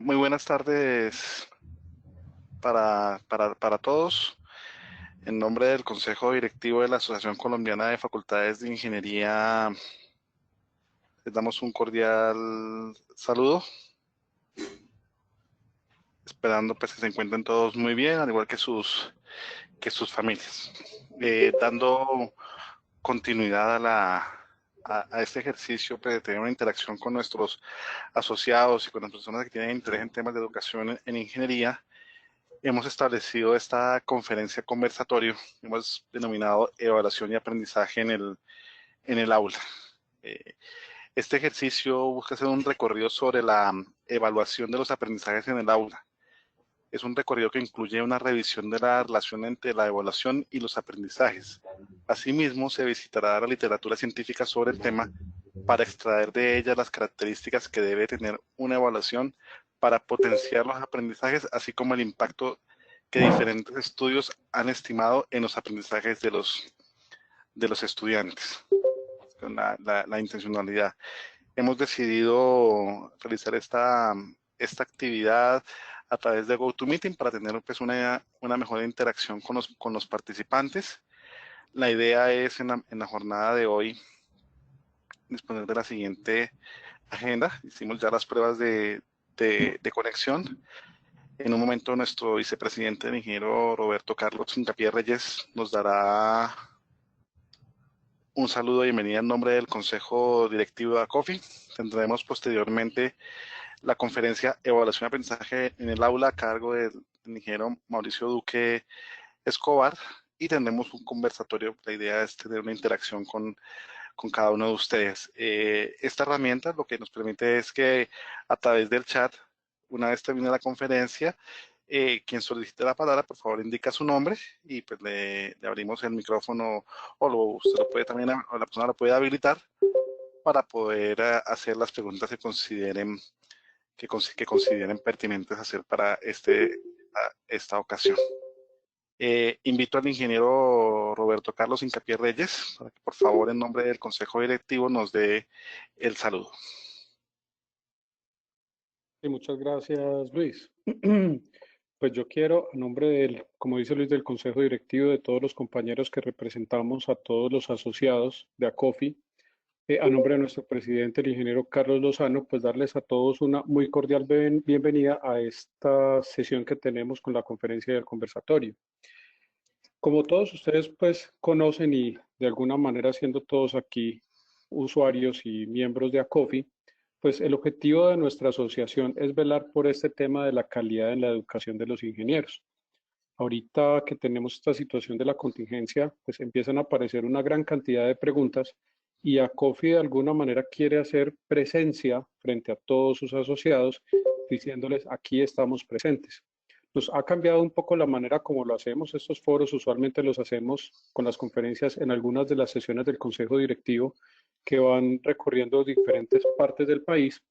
Muy buenas tardes para todos. En nombre del Consejo Directivo de la Asociación Colombiana de Facultades de Ingeniería, les damos un cordial saludo, esperando pues, que se encuentren todos muy bien, al igual que sus familias. Dando continuidad a este ejercicio pues, de tener una interacción con nuestros asociados y con las personas que tienen interés en temas de educación en ingeniería. Hemos establecido esta conferencia conversatorio, hemos denominado evaluación y aprendizaje en el aula. Eh, este ejercicio busca hacer un recorrido sobre la evaluación de los aprendizajes en el aula. Es un recorrido que incluye una revisión de la relación entre la evaluación y los aprendizajes. Asimismo, se visitará la literatura científica sobre el tema para extraer de ella las características que debe tener una evaluación para potenciar los aprendizajes, así como el impacto que diferentes estudios han estimado en los aprendizajes de los estudiantes, con la intencionalidad. Hemos decidido realizar esta actividad a través de GoToMeeting para tener pues, una mejor interacción con los participantes. La idea es en la jornada de hoy disponer de la siguiente agenda. Hicimos ya las pruebas de conexión. En un momento nuestro vicepresidente, el ingeniero Roberto Carlos Hincapié Reyes, nos dará un saludo de bienvenida en nombre del Consejo Directivo de ACOFI. Tendremos posteriormente la conferencia Evaluación y Aprendizaje en el Aula a cargo del ingeniero Mauricio Duque Escobar y tendremos un conversatorio. La idea es tener una interacción con cada uno de ustedes. Esta herramienta lo que nos permite es que a través del chat, una vez termine la conferencia, quien solicite la palabra, por favor, indica su nombre y pues le abrimos el micrófono usted lo puede también, o la persona lo puede habilitar para poder hacer las preguntas que consideren pertinentes hacer para esta ocasión. Invito al ingeniero Roberto Carlos Hincapié Reyes para que por favor en nombre del Consejo Directivo nos dé el saludo. Sí, muchas gracias, Luis. Pues yo quiero, a nombre del, como dice Luis, del Consejo Directivo, de todos los compañeros que representamos a todos los asociados de ACOFI, a nombre de nuestro presidente, el ingeniero Carlos Lozano, pues darles a todos una muy cordial bienvenida a esta sesión que tenemos con la conferencia del conversatorio. Como todos ustedes pues conocen y de alguna manera siendo todos aquí usuarios y miembros de ACOFI, pues el objetivo de nuestra asociación es velar por este tema de la calidad en la educación de los ingenieros. Ahorita que tenemos esta situación de la contingencia, pues empiezan a aparecer una gran cantidad de preguntas y ACOFI de alguna manera quiere hacer presencia frente a todos sus asociados, diciéndoles aquí estamos presentes. Nos ha cambiado un poco la manera como lo hacemos. Estos foros usualmente los hacemos con las conferencias en algunas de las sesiones del Consejo Directivo que van recorriendo diferentes partes del país.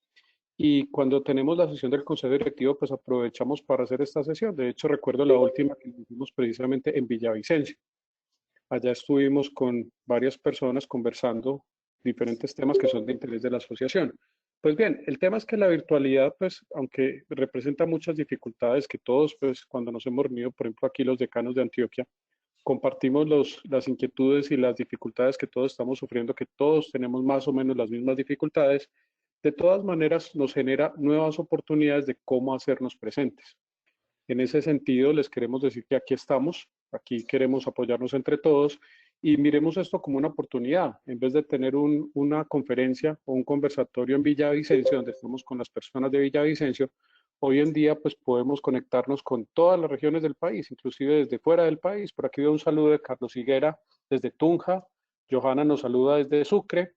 Y cuando tenemos la sesión del Consejo Directivo, pues aprovechamos para hacer esta sesión. De hecho, recuerdo la última que hicimos precisamente en Villavicencio. Allá estuvimos con varias personas conversando diferentes temas que son de interés de la asociación. Pues bien, el tema es que la virtualidad, pues, aunque representa muchas dificultades que todos, pues, cuando nos hemos reunido, por ejemplo, aquí los decanos de Antioquia, compartimos las inquietudes y las dificultades que todos estamos sufriendo, que todos tenemos más o menos las mismas dificultades, de todas maneras nos genera nuevas oportunidades de cómo hacernos presentes. En ese sentido, les queremos decir que aquí estamos, aquí queremos apoyarnos entre todos y miremos esto como una oportunidad. En vez de tener una conferencia o un conversatorio en Villavicencio, donde estamos con las personas de Villavicencio, hoy en día pues podemos conectarnos con todas las regiones del país, inclusive desde fuera del país. Por aquí veo un saludo de Carlos Higuera desde Tunja, Johanna nos saluda desde Sucre,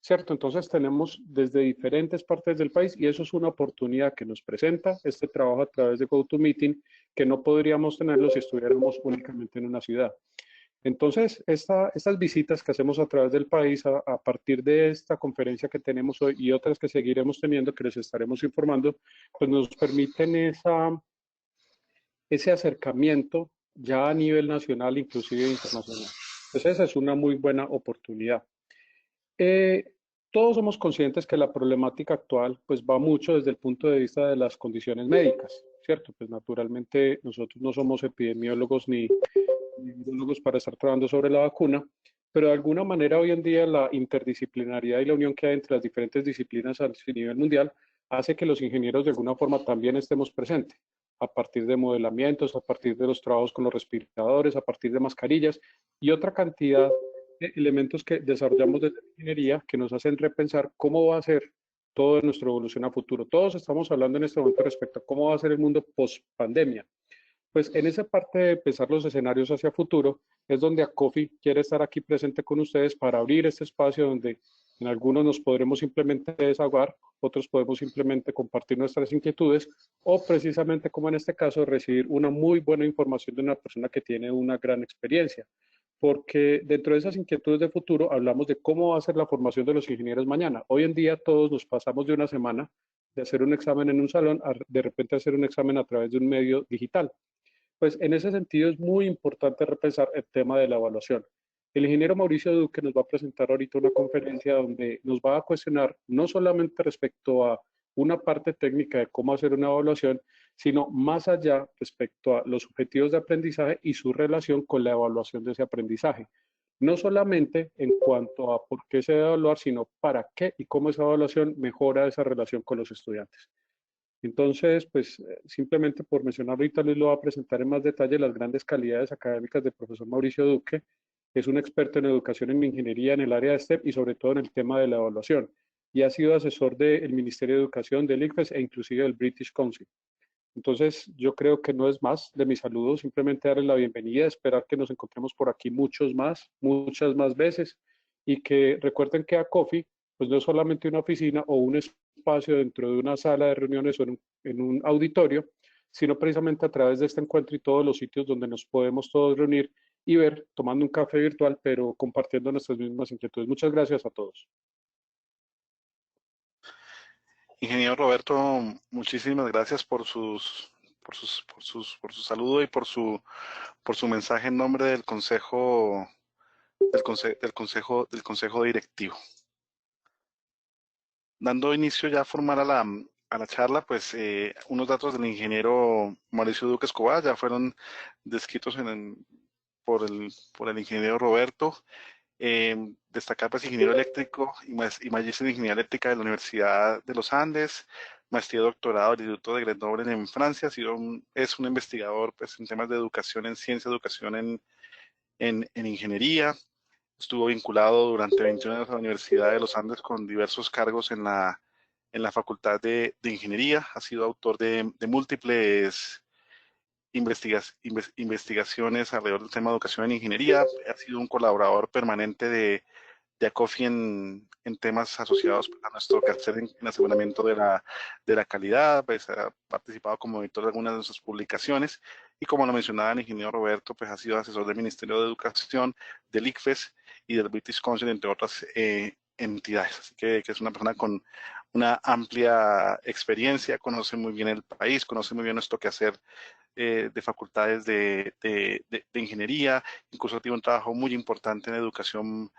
¿cierto? Entonces tenemos desde diferentes partes del país y eso es una oportunidad que nos presenta este trabajo a través de GoToMeeting que no podríamos tenerlo si estuviéramos únicamente en una ciudad. Entonces, estas visitas que hacemos a través del país a partir de esta conferencia que tenemos hoy y otras que seguiremos teniendo, que les estaremos informando, pues nos permiten ese acercamiento ya a nivel nacional, inclusive internacional. Entonces, esa es una muy buena oportunidad. Todos somos conscientes que la problemática actual pues va mucho desde el punto de vista de las condiciones médicas, ¿cierto? Pues naturalmente nosotros no somos epidemiólogos ni virólogos para estar trabajando sobre la vacuna, pero de alguna manera hoy en día la interdisciplinariedad y la unión que hay entre las diferentes disciplinas a nivel mundial hace que los ingenieros de alguna forma también estemos presentes, a partir de modelamientos, a partir de los trabajos con los respiradores, a partir de mascarillas y otra cantidad de elementos que desarrollamos desde la ingeniería que nos hacen repensar cómo va a ser toda nuestra evolución a futuro. Todos estamos hablando en este momento respecto a cómo va a ser el mundo post pandemia. Pues en esa parte de pensar los escenarios hacia futuro es donde ACOFI quiere estar aquí presente con ustedes para abrir este espacio donde en algunos nos podremos simplemente desahogar, otros podemos simplemente compartir nuestras inquietudes o precisamente como en este caso recibir una muy buena información de una persona que tiene una gran experiencia. Porque dentro de esas inquietudes de futuro hablamos de cómo va a ser la formación de los ingenieros mañana. Hoy en día todos nos pasamos de una semana de hacer un examen en un salón a de repente hacer un examen a través de un medio digital. Pues en ese sentido es muy importante repensar el tema de la evaluación. El ingeniero Mauricio Duque nos va a presentar ahorita una conferencia donde nos va a cuestionar no solamente respecto a una parte técnica de cómo hacer una evaluación, sino más allá respecto a los objetivos de aprendizaje y su relación con la evaluación de ese aprendizaje. No solamente en cuanto a por qué se debe evaluar, sino para qué y cómo esa evaluación mejora esa relación con los estudiantes. Entonces, pues simplemente por mencionar ahorita, les lo va a presentar en más detalle las grandes calidades académicas del profesor Mauricio Duque. Es un experto en educación en ingeniería en el área de STEP y sobre todo en el tema de la evaluación. Y ha sido asesor del Ministerio de Educación, del ICFES e inclusive del British Council. Entonces, yo creo que no es más de mis saludos, simplemente darles la bienvenida, esperar que nos encontremos por aquí muchas más veces y que recuerden que a Coffee, pues no es solamente una oficina o un espacio dentro de una sala de reuniones o en un auditorio, sino precisamente a través de este encuentro y todos los sitios donde nos podemos todos reunir y ver, tomando un café virtual, pero compartiendo nuestras mismas inquietudes. Muchas gracias a todos. Ingeniero Roberto, muchísimas gracias por su saludo y por su mensaje en nombre del del consejo directivo. Dando inicio ya formal a a la charla, pues unos datos del ingeniero Mauricio Duque Escobar ya fueron descritos por el ingeniero Roberto. Destacar pues ingeniero eléctrico y magíster en ingeniería eléctrica de la Universidad de los Andes, maestría y doctorado del Instituto de Grenoble en Francia, es un investigador pues, en temas de educación en ciencia, educación en ingeniería. Estuvo vinculado durante 21 años a la Universidad de los Andes con diversos cargos en la Facultad de Ingeniería. Ha sido autor de múltiples investigaciones alrededor del tema de educación en ingeniería. Ha sido un colaborador permanente de ACOFI en temas asociados a nuestro quehacer en aseguramiento de la calidad, pues ha participado como editor de algunas de nuestras publicaciones y como lo mencionaba el ingeniero Roberto, pues ha sido asesor del Ministerio de Educación, del ICFES y del British Council, entre otras entidades. Así que es una persona con una amplia experiencia, conoce muy bien el país, conoce muy bien nuestro quehacer de facultades de ingeniería, incluso tiene un trabajo muy importante en educación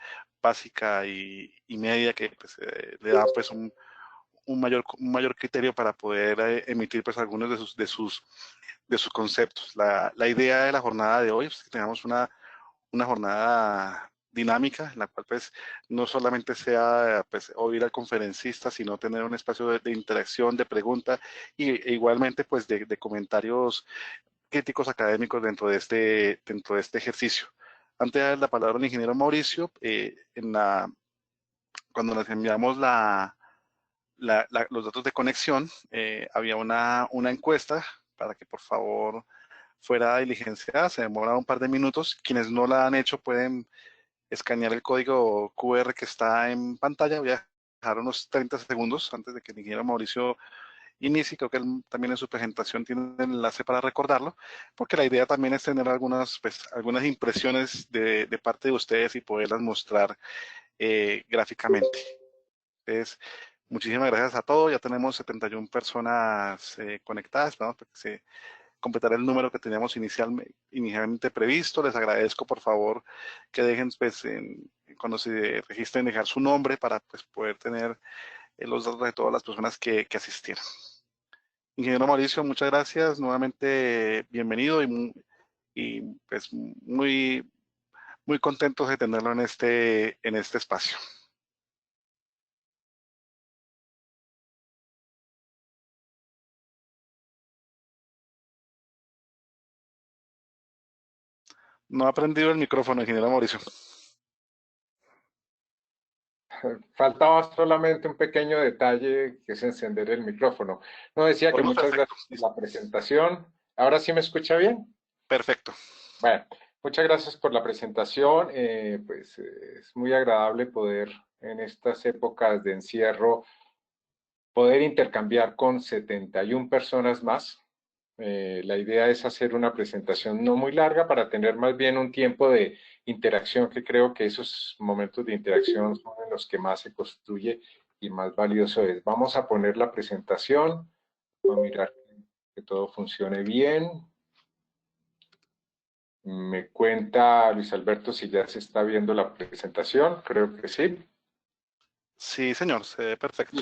básica y media que pues, le da pues un mayor criterio para poder emitir pues algunos de sus conceptos. La idea de la jornada de hoy es que tengamos una jornada dinámica en la cual pues no solamente sea pues oír al conferencista, sino tener un espacio de interacción, de pregunta e igualmente pues de comentarios críticos académicos dentro de este ejercicio. Antes de dar la palabra al ingeniero Mauricio, cuando nos enviamos los datos de conexión, había una encuesta para que por favor fuera diligenciada, se demora un par de minutos. Quienes no la han hecho pueden escanear el código QR que está en pantalla. Voy a dejar unos 30 segundos antes de que el ingeniero Mauricio inicie. Creo que él también en su presentación tiene el enlace para recordarlo, porque la idea también es tener algunas impresiones de parte de ustedes y poderlas mostrar gráficamente. Entonces, muchísimas gracias a todos. Ya tenemos 71 personas conectadas. Esperamos que se completará el número que teníamos inicialmente previsto. Les agradezco, por favor, que dejen pues, cuando se registren, dejar su nombre para pues, poder tener los datos de todas las personas que asistieron. Ingeniero Mauricio, muchas gracias. Nuevamente, bienvenido y pues muy contentos de tenerlo en este espacio. No ha prendido el micrófono, ingeniero Mauricio. Faltaba solamente un pequeño detalle, que es encender el micrófono. No, decía que muchas Perfecto. gracias por la presentación. ¿Ahora sí me escucha bien? Perfecto. Bueno, muchas gracias por la presentación. Es muy agradable poder en estas épocas de encierro poder intercambiar con 71 personas más. La idea es hacer una presentación no muy larga para tener más bien un tiempo de interacción, que creo que esos momentos de interacción son en los que más se construye y más valioso es. Vamos a poner la presentación, vamos a mirar que todo funcione bien. Me cuenta Luis Alberto si ya se está viendo la presentación, creo que sí. Sí, señor, se ve perfecto.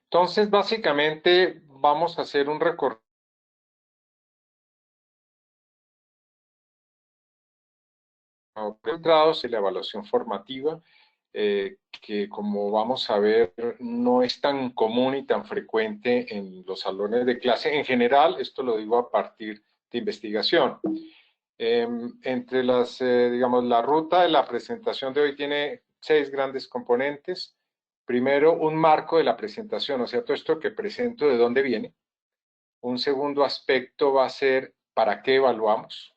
Entonces, básicamente vamos a hacer un recorrido centrados en la evaluación formativa, que como vamos a ver no es tan común y tan frecuente en los salones de clase. En general, esto lo digo a partir de investigación. Entre digamos, la ruta de la presentación de hoy tiene 6 grandes componentes. Primero, un marco de la presentación, o sea, todo esto que presento, ¿de dónde viene? Un segundo aspecto va a ser ¿para qué evaluamos?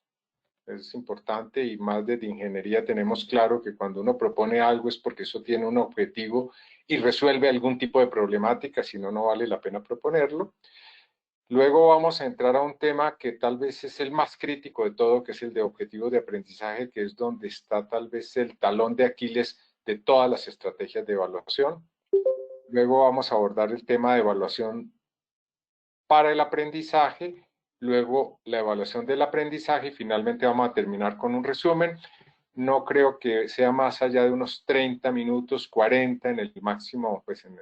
Es importante, y más desde ingeniería tenemos claro que cuando uno propone algo es porque eso tiene un objetivo y resuelve algún tipo de problemática, si no, no vale la pena proponerlo. Luego vamos a entrar a un tema que tal vez es el más crítico de todo, que es el de objetivos de aprendizaje, que es donde está tal vez el talón de Aquiles de todas las estrategias de evaluación. Luego vamos a abordar el tema de evaluación para el aprendizaje, luego la evaluación del aprendizaje y finalmente vamos a terminar con un resumen. No creo que sea más allá de unos 30 minutos, 40 en el máximo, pues en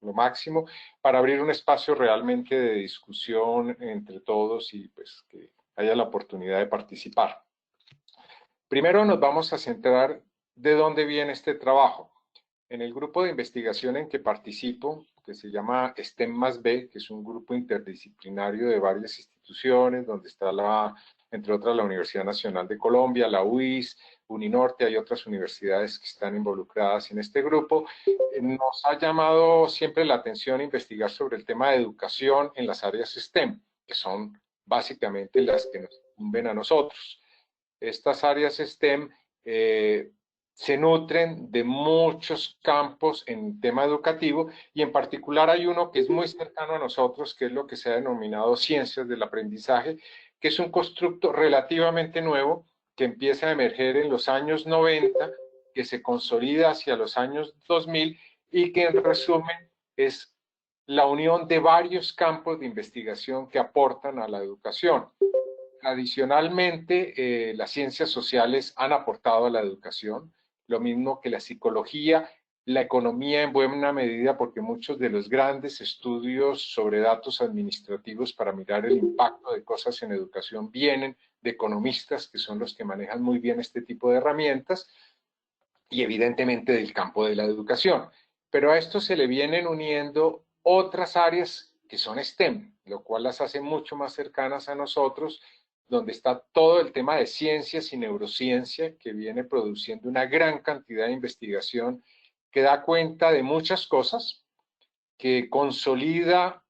lo máximo, para abrir un espacio realmente de discusión entre todos y pues que haya la oportunidad de participar. Primero nos vamos a centrar de dónde viene este trabajo. En el grupo de investigación en que participo, que se llama STEM más B, que es un grupo interdisciplinario de varias instituciones, donde está entre otras la Universidad Nacional de Colombia, la UIS, Uninorte, hay otras universidades que están involucradas en este grupo. Nos ha llamado siempre la atención investigar sobre el tema de educación en las áreas STEM, que son básicamente las que nos incumben a nosotros. Estas áreas STEM se nutren de muchos campos en tema educativo, y en particular hay uno que es muy cercano a nosotros, que es lo que se ha denominado ciencias del aprendizaje, que es un constructo relativamente nuevo que empieza a emerger en los años 90, que se consolida hacia los años 2000 y que en resumen es la unión de varios campos de investigación que aportan a la educación. Tradicionalmente, las ciencias sociales han aportado a la educación, lo mismo que la psicología, la economía en buena medida, porque muchos de los grandes estudios sobre datos administrativos para mirar el impacto de cosas en educación vienen de economistas, que son los que manejan muy bien este tipo de herramientas, y evidentemente del campo de la educación. Pero a esto se le vienen uniendo otras áreas que son STEM, lo cual las hace mucho más cercanas a nosotros, donde está todo el tema de ciencias y neurociencia, que viene produciendo una gran cantidad de investigación que da cuenta de muchas cosas, que consolida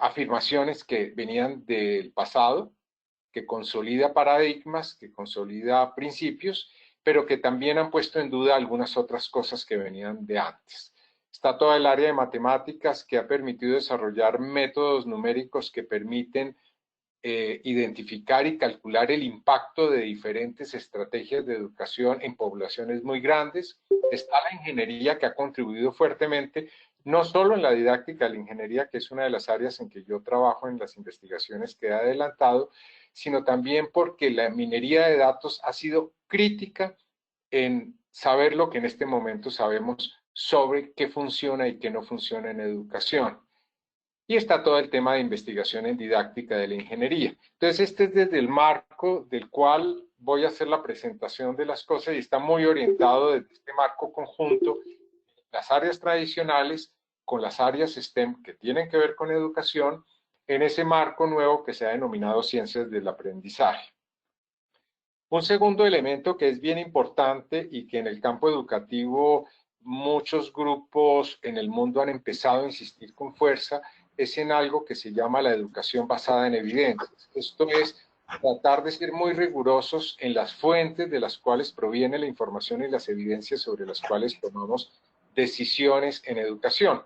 afirmaciones que venían del pasado, que consolida paradigmas, que consolida principios, pero que también han puesto en duda algunas otras cosas que venían de antes. Está toda el área de matemáticas, que ha permitido desarrollar métodos numéricos que permiten identificar y calcular el impacto de diferentes estrategias de educación en poblaciones muy grandes. Está la ingeniería, que ha contribuido fuertemente, no solo en la didáctica de la ingeniería, que es una de las áreas en que yo trabajo en las investigaciones que he adelantado, sino también porque la minería de datos ha sido crítica en saber lo que en este momento sabemos sobre qué funciona y qué no funciona en educación. Y está todo el tema de investigación en didáctica de la ingeniería. Entonces, este es desde el marco del cual voy a hacer la presentación de las cosas y está muy orientado desde este marco conjunto, las áreas tradicionales con las áreas STEM que tienen que ver con educación, en ese marco nuevo que se ha denominado ciencias del aprendizaje. Un segundo elemento que es bien importante y que en el campo educativo muchos grupos en el mundo han empezado a insistir con fuerza es en algo que se llama la educación basada en evidencias. Esto es tratar de ser muy rigurosos en las fuentes de las cuales proviene la información y las evidencias sobre las cuales tomamos decisiones en educación.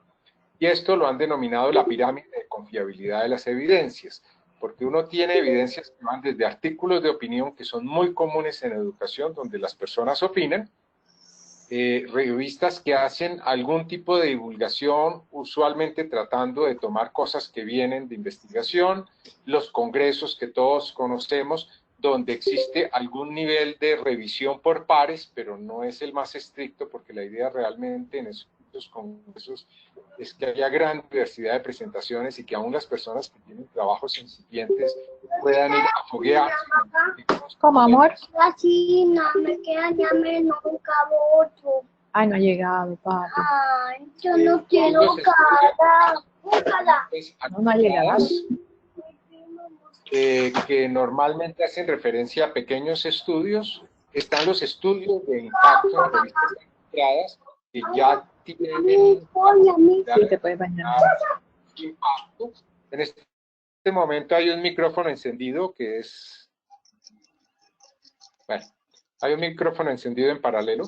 Y esto lo han denominado la pirámide de confiabilidad de las evidencias, porque uno tiene evidencias que van desde artículos de opinión que son muy comunes en educación, donde las personas opinan, revistas que hacen algún tipo de divulgación, usualmente tratando de tomar cosas que vienen de investigación, los congresos que todos conocemos, donde existe algún nivel de revisión por pares, pero no es el más estricto, porque la idea realmente en esos congresos es que haya gran diversidad de presentaciones y que aún las personas que tienen trabajos incipientes puedan ir a foguearse. ¿Cómo, amor? Así no me queda ya menos un cabo. Ay, no ha llegado, papi. Ay, yo no quiero cara. Búscala. No ha llegado. Que normalmente hacen referencia a pequeños estudios. Están los estudios de impacto en revistas registradas que ya tienen Sí, te puedes bañar. impacto. En este momento hay un micrófono encendido que es... Bueno, hay un micrófono encendido en paralelo.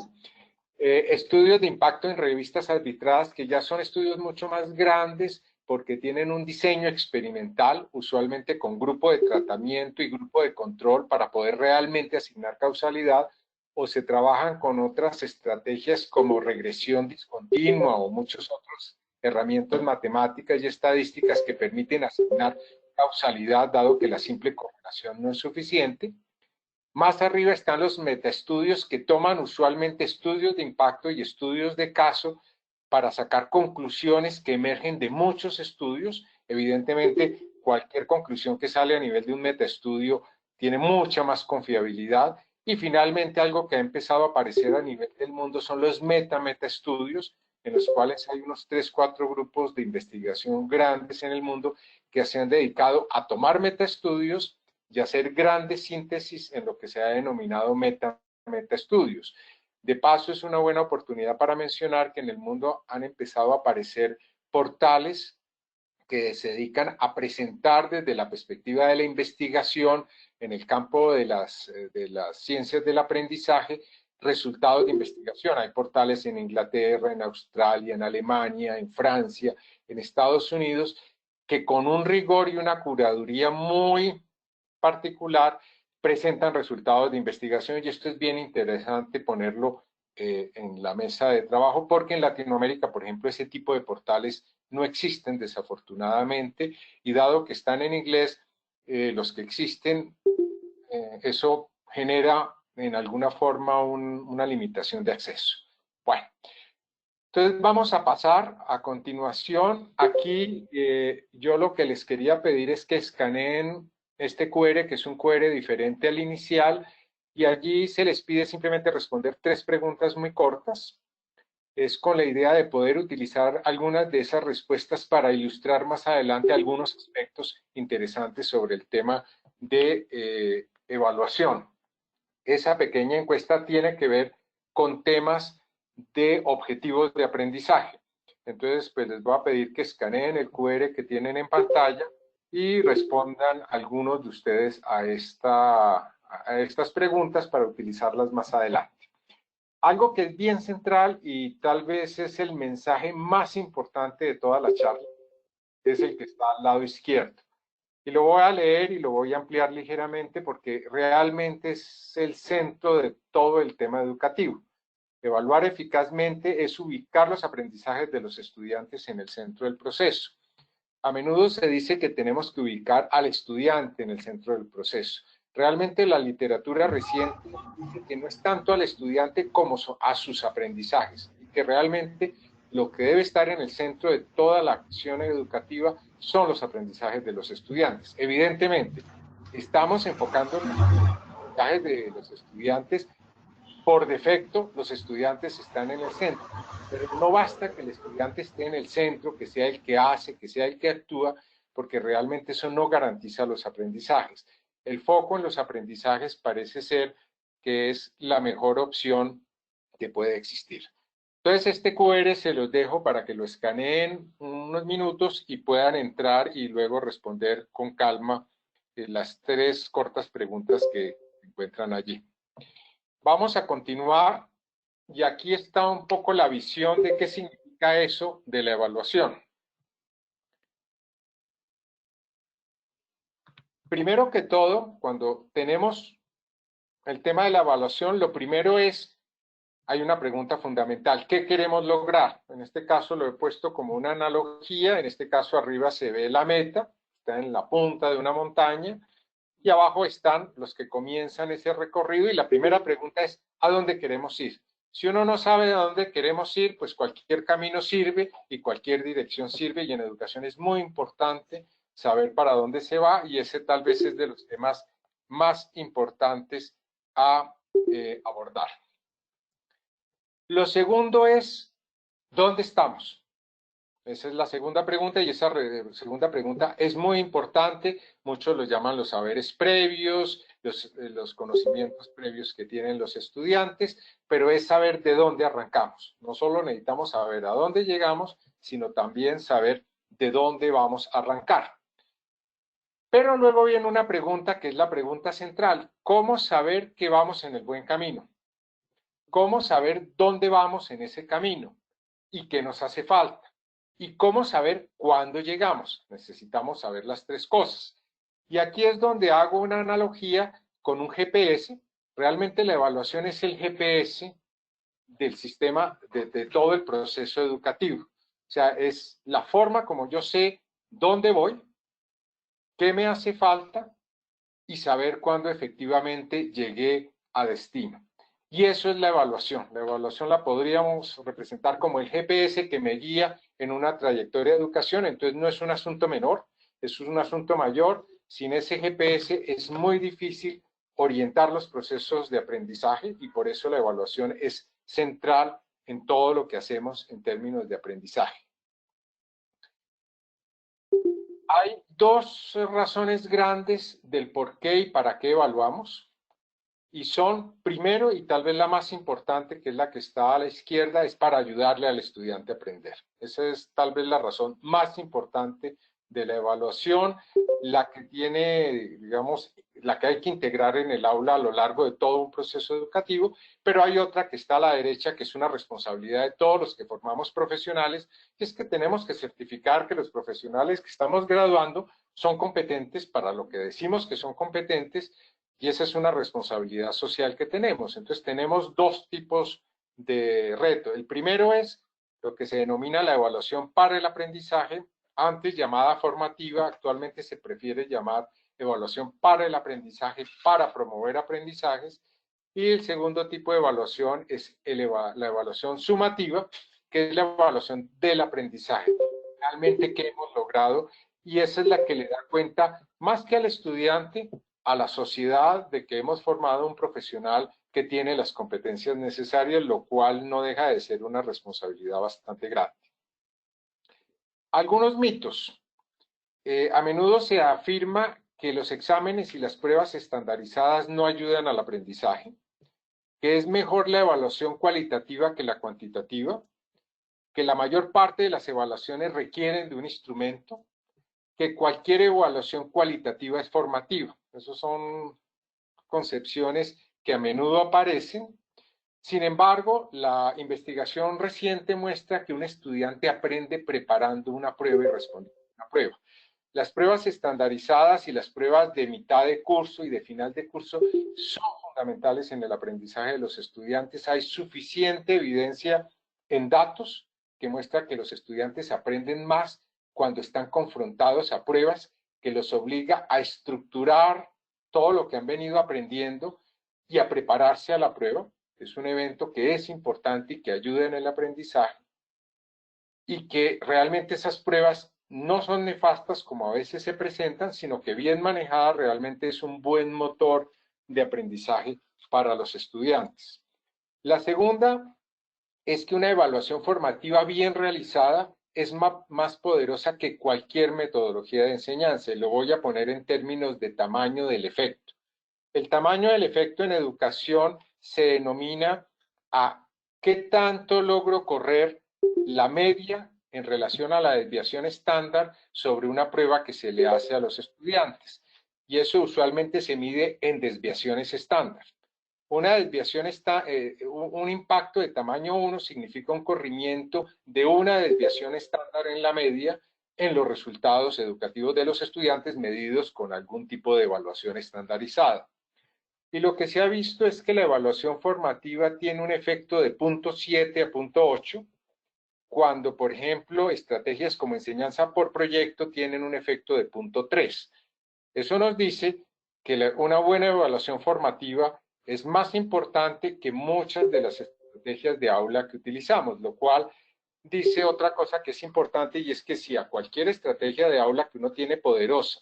Estudios de impacto en revistas arbitradas que ya son estudios mucho más grandes porque tienen un diseño experimental, usualmente con grupo de tratamiento y grupo de control para poder realmente asignar causalidad, o se trabajan con otras estrategias como regresión discontinua o muchas otras herramientas matemáticas y estadísticas que permiten asignar causalidad, dado que la simple correlación no es suficiente. Más arriba están los metaestudios que toman usualmente estudios de impacto y estudios de caso para sacar conclusiones que emergen de muchos estudios. Evidentemente, cualquier conclusión que sale a nivel de un metaestudio tiene mucha más confiabilidad. Y finalmente, algo que ha empezado a aparecer a nivel del mundo son los meta-metaestudios, en los cuales hay unos 3, 4 grupos de investigación grandes en el mundo que se han dedicado a tomar metaestudios y hacer grandes síntesis en lo que se ha denominado metaestudios. De paso, es una buena oportunidad para mencionar que en el mundo han empezado a aparecer portales que se dedican a presentar desde la perspectiva de la investigación en el campo de las ciencias del aprendizaje resultados de investigación. Hay portales en Inglaterra, en Australia, en Alemania, en Francia, en Estados Unidos, que con un rigor y una curaduría muy particular presentan resultados de investigación, y esto es bien interesante ponerlo en la mesa de trabajo, porque en Latinoamérica, por ejemplo, ese tipo de portales no existen desafortunadamente, y dado que están en inglés, los que existen, eso genera en alguna forma una limitación de acceso. Bueno, entonces vamos a pasar a continuación. Aquí yo lo que les quería pedir es que escaneen este QR, que es un QR diferente al inicial, y allí se les pide simplemente responder 3 preguntas muy cortas. Es con la idea de poder utilizar algunas de esas respuestas para ilustrar más adelante algunos aspectos interesantes sobre el tema de evaluación. Esa pequeña encuesta tiene que ver con temas de objetivos de aprendizaje. Entonces, pues les voy a pedir que escaneen el QR que tienen en pantalla y respondan algunos de ustedes a estas preguntas para utilizarlas más adelante. Algo que es bien central y tal vez es el mensaje más importante de toda la charla, es el que está al lado izquierdo. Y lo voy a leer y lo voy a ampliar ligeramente porque realmente es el centro de todo el tema educativo. Evaluar eficazmente es ubicar los aprendizajes de los estudiantes en el centro del proceso. A menudo se dice que tenemos que ubicar al estudiante en el centro del proceso, Realmente la literatura reciente dice que no es tanto al estudiante como a sus aprendizajes, y que realmente lo que debe estar en el centro de toda la acción educativa son los aprendizajes de los estudiantes. Evidentemente, estamos enfocando en los aprendizajes de los estudiantes. Por defecto, los estudiantes están en el centro, pero no basta que el estudiante esté en el centro, que sea el que hace, que sea el que actúa, porque realmente eso no garantiza los aprendizajes. El foco en los aprendizajes parece ser que es la mejor opción que puede existir. Entonces, este QR se los dejo para que lo escaneen unos minutos y puedan entrar y luego responder con calma las 3 cortas preguntas que encuentran allí. Vamos a continuar y aquí está un poco la visión de qué significa eso de la evaluación. Primero que todo, cuando tenemos el tema de la evaluación, lo primero es, hay una pregunta fundamental, ¿qué queremos lograr? En este caso lo he puesto como una analogía, en este caso arriba se ve la meta, está en la punta de una montaña, y abajo están los que comienzan ese recorrido, y la primera pregunta es, ¿a dónde queremos ir? Si uno no sabe a dónde queremos ir, pues cualquier camino sirve y cualquier dirección sirve, y en educación es muy importante saber para dónde se va, y ese tal vez es de los temas más importantes a abordar. Lo segundo es, ¿dónde estamos? Esa es la segunda pregunta, y esa segunda pregunta es muy importante. Muchos lo llaman los saberes previos, los conocimientos previos que tienen los estudiantes, pero es saber de dónde arrancamos. No solo necesitamos saber a dónde llegamos, sino también saber de dónde vamos a arrancar. Pero luego viene una pregunta que es la pregunta central. ¿Cómo saber que vamos en el buen camino? ¿Cómo saber dónde vamos en ese camino? ¿Y qué nos hace falta? ¿Y cómo saber cuándo llegamos? Necesitamos saber las 3 cosas. Y aquí es donde hago una analogía con un GPS. Realmente la evaluación es el GPS del sistema, de todo el proceso educativo. O sea, es la forma como yo sé dónde voy, qué me hace falta y saber cuándo efectivamente llegué a destino. Y eso es la evaluación. La evaluación la podríamos representar como el GPS que me guía en una trayectoria de educación. Entonces no es un asunto menor, es un asunto mayor. Sin ese GPS es muy difícil orientar los procesos de aprendizaje, y por eso la evaluación es central en todo lo que hacemos en términos de aprendizaje. Hay 2 razones grandes del por qué y para qué evaluamos. Y son, primero, y tal vez la más importante, que es la que está a la izquierda, es para ayudarle al estudiante a aprender. Esa es tal vez la razón más importante de la evaluación, la que tiene, digamos, la que hay que integrar en el aula a lo largo de todo un proceso educativo, pero hay otra que está a la derecha, que es una responsabilidad de todos los que formamos profesionales, que es que tenemos que certificar que los profesionales que estamos graduando son competentes para lo que decimos que son competentes, y esa es una responsabilidad social que tenemos. Entonces tenemos 2 tipos de reto. El primero es lo que se denomina la evaluación para el aprendizaje, antes llamada formativa, actualmente se prefiere llamar evaluación para el aprendizaje, para promover aprendizajes. Y el segundo tipo de evaluación es la evaluación sumativa, que es la evaluación del aprendizaje. Realmente, ¿qué hemos logrado? Y esa es la que le da cuenta, más que al estudiante, a la sociedad, de que hemos formado un profesional que tiene las competencias necesarias, lo cual no deja de ser una responsabilidad bastante grande. Algunos mitos. A menudo se afirma que los exámenes y las pruebas estandarizadas no ayudan al aprendizaje, que es mejor la evaluación cualitativa que la cuantitativa, que la mayor parte de las evaluaciones requieren de un instrumento, que cualquier evaluación cualitativa es formativa. Esas son concepciones que a menudo aparecen. Sin embargo, la investigación reciente muestra que un estudiante aprende preparando una prueba y respondiendo a una prueba. Las pruebas estandarizadas y las pruebas de mitad de curso y de final de curso son fundamentales en el aprendizaje de los estudiantes. Hay suficiente evidencia en datos que muestra que los estudiantes aprenden más cuando están confrontados a pruebas, que los obliga a estructurar todo lo que han venido aprendiendo y a prepararse a la prueba. Es un evento que es importante y que ayuda en el aprendizaje, y que realmente esas pruebas no son nefastas como a veces se presentan, sino que bien manejadas realmente es un buen motor de aprendizaje para los estudiantes. La segunda es que una evaluación formativa bien realizada es más poderosa que cualquier metodología de enseñanza, y lo voy a poner en términos de tamaño del efecto. El tamaño del efecto en educación se denomina a qué tanto logro correr la media en relación a la desviación estándar sobre una prueba que se le hace a los estudiantes. Y eso usualmente se mide en desviaciones estándar. Una desviación un impacto de tamaño 1 significa un corrimiento de una desviación estándar en la media en los resultados educativos de los estudiantes medidos con algún tipo de evaluación estandarizada. Y lo que se ha visto es que la evaluación formativa tiene un efecto de 0.7 a 0.8, cuando, por ejemplo, estrategias como enseñanza por proyecto tienen un efecto de 0.3. Eso nos dice que una buena evaluación formativa es más importante que muchas de las estrategias de aula que utilizamos, lo cual dice otra cosa que es importante, y es que si a cualquier estrategia de aula que uno tiene poderosa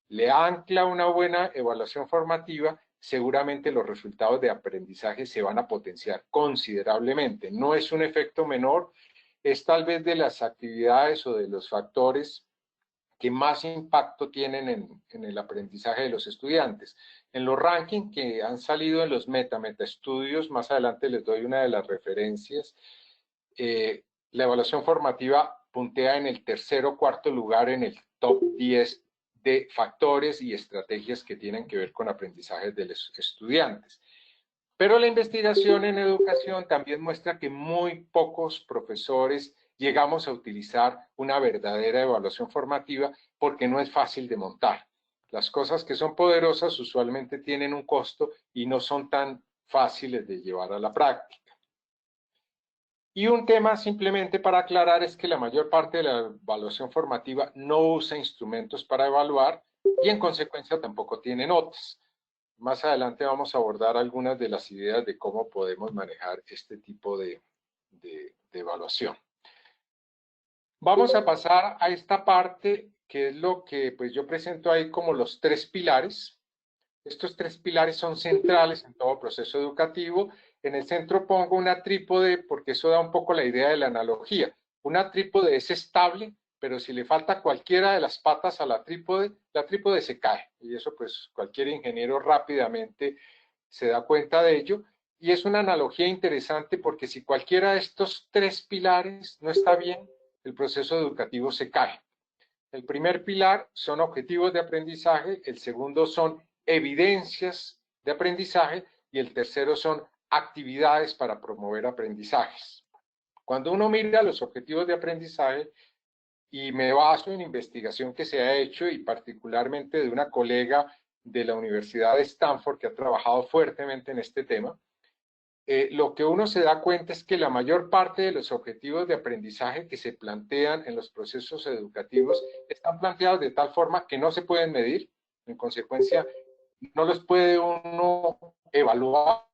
le ancla una buena evaluación formativa, seguramente los resultados de aprendizaje se van a potenciar considerablemente. No es un efecto menor, es tal vez de las actividades o de los factores que más impacto tienen en el aprendizaje de los estudiantes. En los rankings que han salido en los meta-estudios, más adelante les doy una de las referencias, la evaluación formativa puntea en el tercer o cuarto lugar en el top 10 de factores y estrategias que tienen que ver con aprendizajes de los estudiantes. Pero la investigación en educación también muestra que muy pocos profesores llegamos a utilizar una verdadera evaluación formativa porque no es fácil de montar. Las cosas que son poderosas usualmente tienen un costo y no son tan fáciles de llevar a la práctica. Y un tema simplemente para aclarar es que la mayor parte de la evaluación formativa no usa instrumentos para evaluar y en consecuencia tampoco tiene notas. Más adelante vamos a abordar algunas de las ideas de cómo podemos manejar este tipo de evaluación. Vamos a pasar a esta parte que es lo que pues yo presento ahí como los 3 pilares. Estos 3 pilares son centrales en todo proceso educativo. En el centro pongo una trípode porque eso da un poco la idea de la analogía. Una trípode es estable, pero si le falta cualquiera de las patas a la trípode se cae. Y eso pues cualquier ingeniero rápidamente se da cuenta de ello. Y es una analogía interesante porque si cualquiera de estos 3 pilares no está bien, el proceso educativo se cae. El primer pilar son objetivos de aprendizaje, el segundo son evidencias de aprendizaje y el tercero son actividades para promover aprendizajes. Cuando uno mira los objetivos de aprendizaje, y me baso en investigación que se ha hecho y particularmente de una colega de la Universidad de Stanford que ha trabajado fuertemente en este tema, lo que uno se da cuenta es que la mayor parte de los objetivos de aprendizaje que se plantean en los procesos educativos están planteados de tal forma que no se pueden medir, en consecuencia no los puede uno evaluar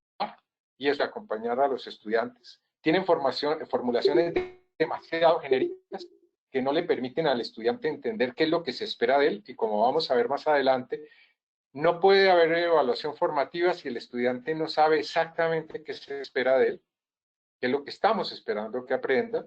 y eso acompañar a los estudiantes. Tienen formulaciones demasiado genéricas que no le permiten al estudiante entender qué es lo que se espera de él, y como vamos a ver más adelante, no puede haber evaluación formativa si el estudiante no sabe exactamente qué se espera de él, qué es lo que estamos esperando que aprenda.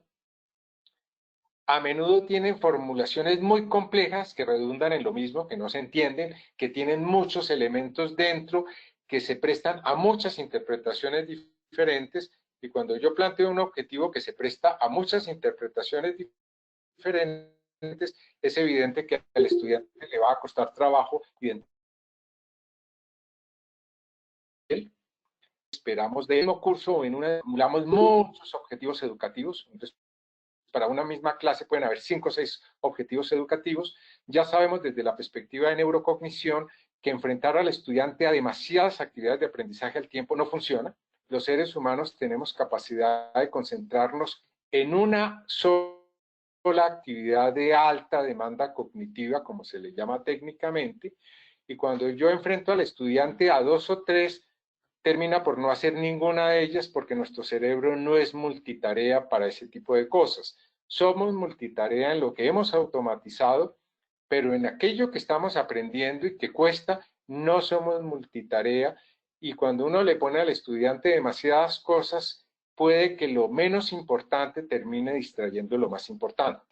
A menudo tienen formulaciones muy complejas que redundan en lo mismo, que no se entienden, que tienen muchos elementos dentro, que se prestan a muchas interpretaciones diferentes, y cuando yo planteo un objetivo que se presta a muchas interpretaciones diferentes, es evidente que al estudiante le va a costar trabajo identificar. Esperamos del mismo curso o acumulamos muchos objetivos educativos. Entonces, para una misma clase pueden haber 5 o 6 objetivos educativos. Ya sabemos desde la perspectiva de neurocognición que enfrentar al estudiante a demasiadas actividades de aprendizaje al tiempo no funciona. Los seres humanos tenemos capacidad de concentrarnos en una sola actividad de alta demanda cognitiva, como se le llama técnicamente, y cuando yo enfrento al estudiante a 2 o 3, termina por no hacer ninguna de ellas porque nuestro cerebro no es multitarea para ese tipo de cosas. Somos multitarea en lo que hemos automatizado, pero en aquello que estamos aprendiendo y que cuesta, no somos multitarea, y cuando uno le pone al estudiante demasiadas cosas, puede que lo menos importante termine distrayendo lo más importante.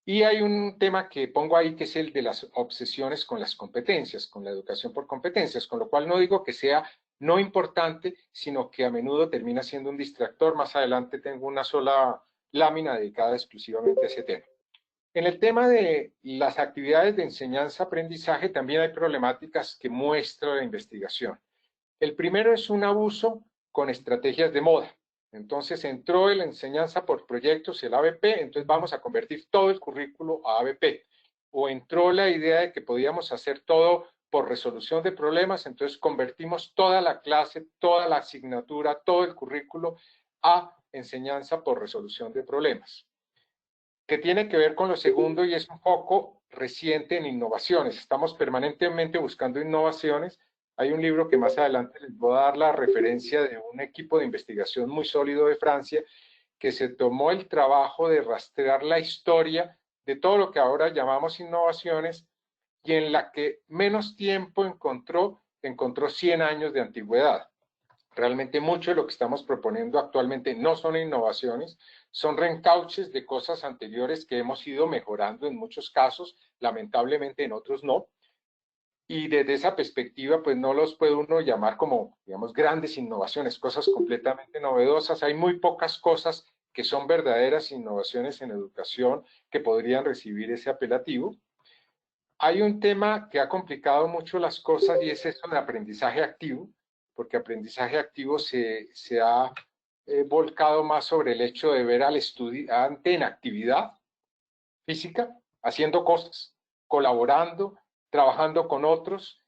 Y hay un tema que pongo ahí que es el de las obsesiones con las competencias, con la educación por competencias, con lo cual no digo que sea no importante, sino que a menudo termina siendo un distractor. Más adelante tengo una sola lámina dedicada exclusivamente a ese tema. En el tema de las actividades de enseñanza-aprendizaje también hay problemáticas que muestra la investigación. El primero es un abuso con estrategias de moda. Entonces entró la enseñanza por proyectos, el ABP, entonces vamos a convertir todo el currículo a ABP. O entró la idea de que podíamos hacer todo por resolución de problemas, entonces convertimos toda la clase, toda la asignatura, todo el currículo a enseñanza por resolución de problemas, que tiene que ver con lo segundo y es un poco reciente en innovaciones. Estamos permanentemente buscando innovaciones. Hay un libro que más adelante les voy a dar la referencia de un equipo de investigación muy sólido de Francia que se tomó el trabajo de rastrear la historia de todo lo que ahora llamamos innovaciones y en la que menos tiempo encontró 100 años de antigüedad. Realmente mucho de lo que estamos proponiendo actualmente no son innovaciones, son reencauches de cosas anteriores que hemos ido mejorando en muchos casos, lamentablemente en otros no. Y desde esa perspectiva, pues no los puede uno llamar como, digamos, grandes innovaciones, cosas completamente novedosas. Hay muy pocas cosas que son verdaderas innovaciones en educación que podrían recibir ese apelativo. Hay un tema que ha complicado mucho las cosas y es eso de aprendizaje activo, porque aprendizaje activo se ha volcado más sobre el hecho de ver al estudiante en actividad física, haciendo cosas, colaborando, trabajando con otros,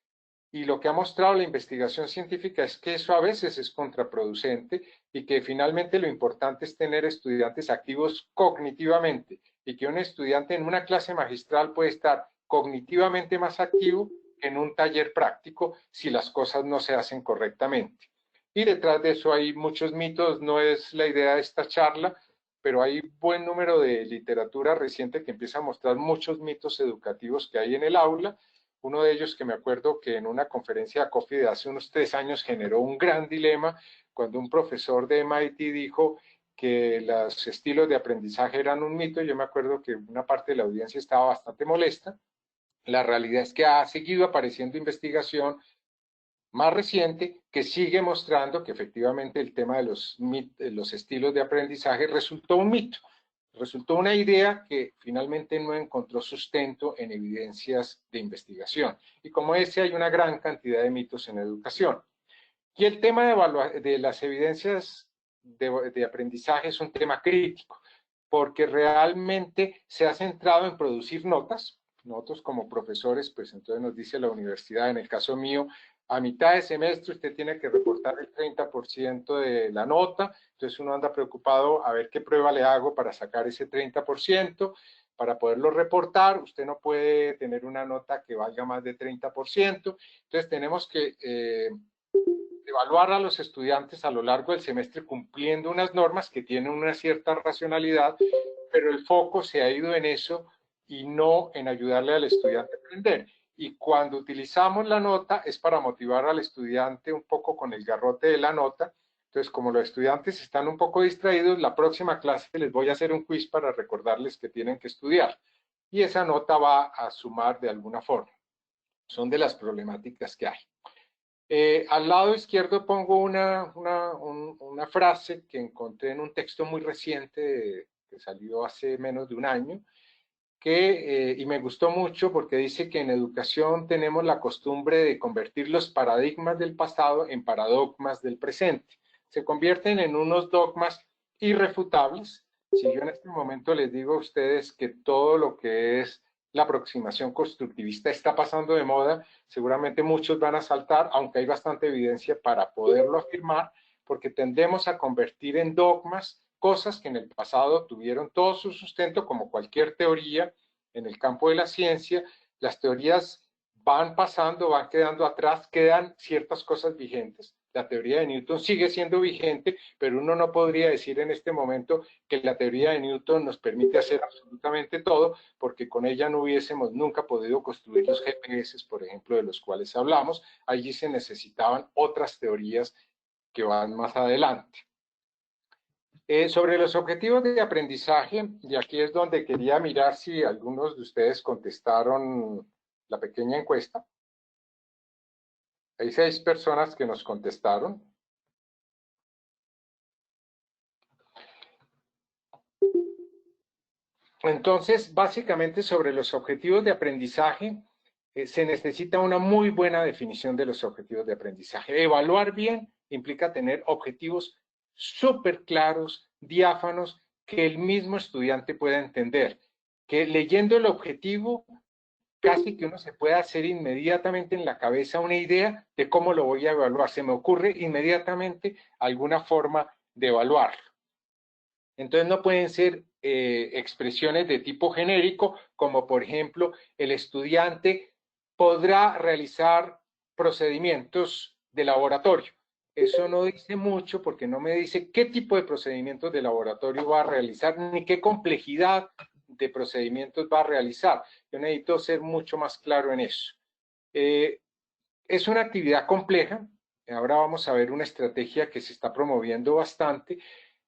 y lo que ha mostrado la investigación científica es que eso a veces es contraproducente y que finalmente lo importante es tener estudiantes activos cognitivamente y que un estudiante en una clase magistral puede estar cognitivamente más activo que en un taller práctico si las cosas no se hacen correctamente. Y detrás de eso hay muchos mitos, no es la idea de esta charla, pero hay buen número de literatura reciente que empieza a mostrar muchos mitos educativos que hay en el aula. Uno de ellos que me acuerdo que en una conferencia de COFI de hace unos 3 años generó un gran dilema cuando un profesor de MIT dijo que los estilos de aprendizaje eran un mito. Yo me acuerdo que una parte de la audiencia estaba bastante molesta. La realidad es que ha seguido apareciendo investigación más reciente que sigue mostrando que efectivamente el tema de los estilos de aprendizaje resultó un mito, resultó una idea que finalmente no encontró sustento en evidencias de investigación. Y como ese hay una gran cantidad de mitos en educación. Y el tema de las evidencias de aprendizaje es un tema crítico, porque realmente se ha centrado en producir notas. Nosotros como profesores, pues entonces nos dice la universidad, en el caso mío, a mitad de semestre usted tiene que reportar el 30% de la nota, entonces uno anda preocupado a ver qué prueba le hago para sacar ese 30%, para poderlo reportar. Usted no puede tener una nota que valga más de 30%, entonces tenemos que evaluar a los estudiantes a lo largo del semestre cumpliendo unas normas que tienen una cierta racionalidad, pero el foco se ha ido en eso y no en ayudarle al estudiante a aprender. Y cuando utilizamos la nota es para motivar al estudiante un poco con el garrote de la nota. Entonces, como los estudiantes están un poco distraídos, la próxima clase les voy a hacer un quiz para recordarles que tienen que estudiar. Y esa nota va a sumar de alguna forma. Son de las problemáticas que hay. Al lado izquierdo pongo una frase que encontré en un texto muy reciente que salió hace menos de un año, y me gustó mucho porque dice que en educación tenemos la costumbre de convertir los paradigmas del pasado en paradigmas del presente. Se convierten en unos dogmas irrefutables. Si yo en este momento les digo a ustedes que todo lo que es la aproximación constructivista está pasando de moda, seguramente muchos van a saltar, aunque hay bastante evidencia para poderlo afirmar, porque tendemos a convertir en dogmas cosas que en el pasado tuvieron todo su sustento, como cualquier teoría en el campo de la ciencia. Las teorías van pasando, van quedando atrás, quedan ciertas cosas vigentes. La teoría de Newton sigue siendo vigente, pero uno no podría decir en este momento que la teoría de Newton nos permite hacer absolutamente todo, porque con ella no hubiésemos nunca podido construir los GPS, por ejemplo, de los cuales hablamos. Allí se necesitaban otras teorías que van más adelante. Sobre los objetivos de aprendizaje, y aquí es donde quería mirar si algunos de ustedes contestaron la pequeña encuesta. Hay 6 personas que nos contestaron. Entonces, básicamente sobre los objetivos de aprendizaje, se necesita una muy buena definición de los objetivos de aprendizaje. Evaluar bien implica tener objetivos súper claros, diáfanos, que el mismo estudiante pueda entender. Que leyendo el objetivo, casi que uno se puede hacer inmediatamente en la cabeza una idea de cómo lo voy a evaluar. Se me ocurre inmediatamente alguna forma de evaluarlo. Entonces no pueden ser expresiones de tipo genérico, como por ejemplo, el estudiante podrá realizar procedimientos de laboratorio. Eso no dice mucho porque no me dice qué tipo de procedimientos de laboratorio va a realizar, ni qué complejidad de procedimientos va a realizar. Yo necesito ser mucho más claro en eso. Es una actividad compleja. Ahora vamos a ver una estrategia que se está promoviendo bastante,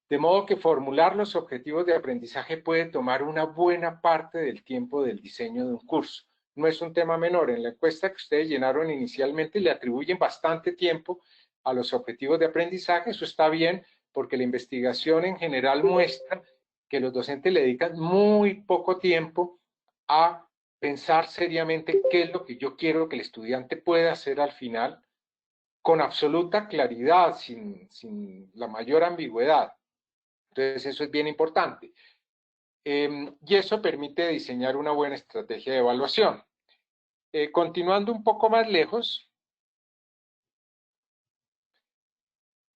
de modo que formular los objetivos de aprendizaje puede tomar una buena parte del tiempo del diseño de un curso. No es un tema menor. En la encuesta que ustedes llenaron inicialmente le atribuyen bastante tiempo a los objetivos de aprendizaje. Eso está bien porque la investigación en general muestra que los docentes le dedican muy poco tiempo a pensar seriamente qué es lo que yo quiero que el estudiante pueda hacer al final, con absoluta claridad, sin la mayor ambigüedad. Entonces eso es bien importante. Y eso permite diseñar una buena estrategia de evaluación. Continuando un poco más lejos,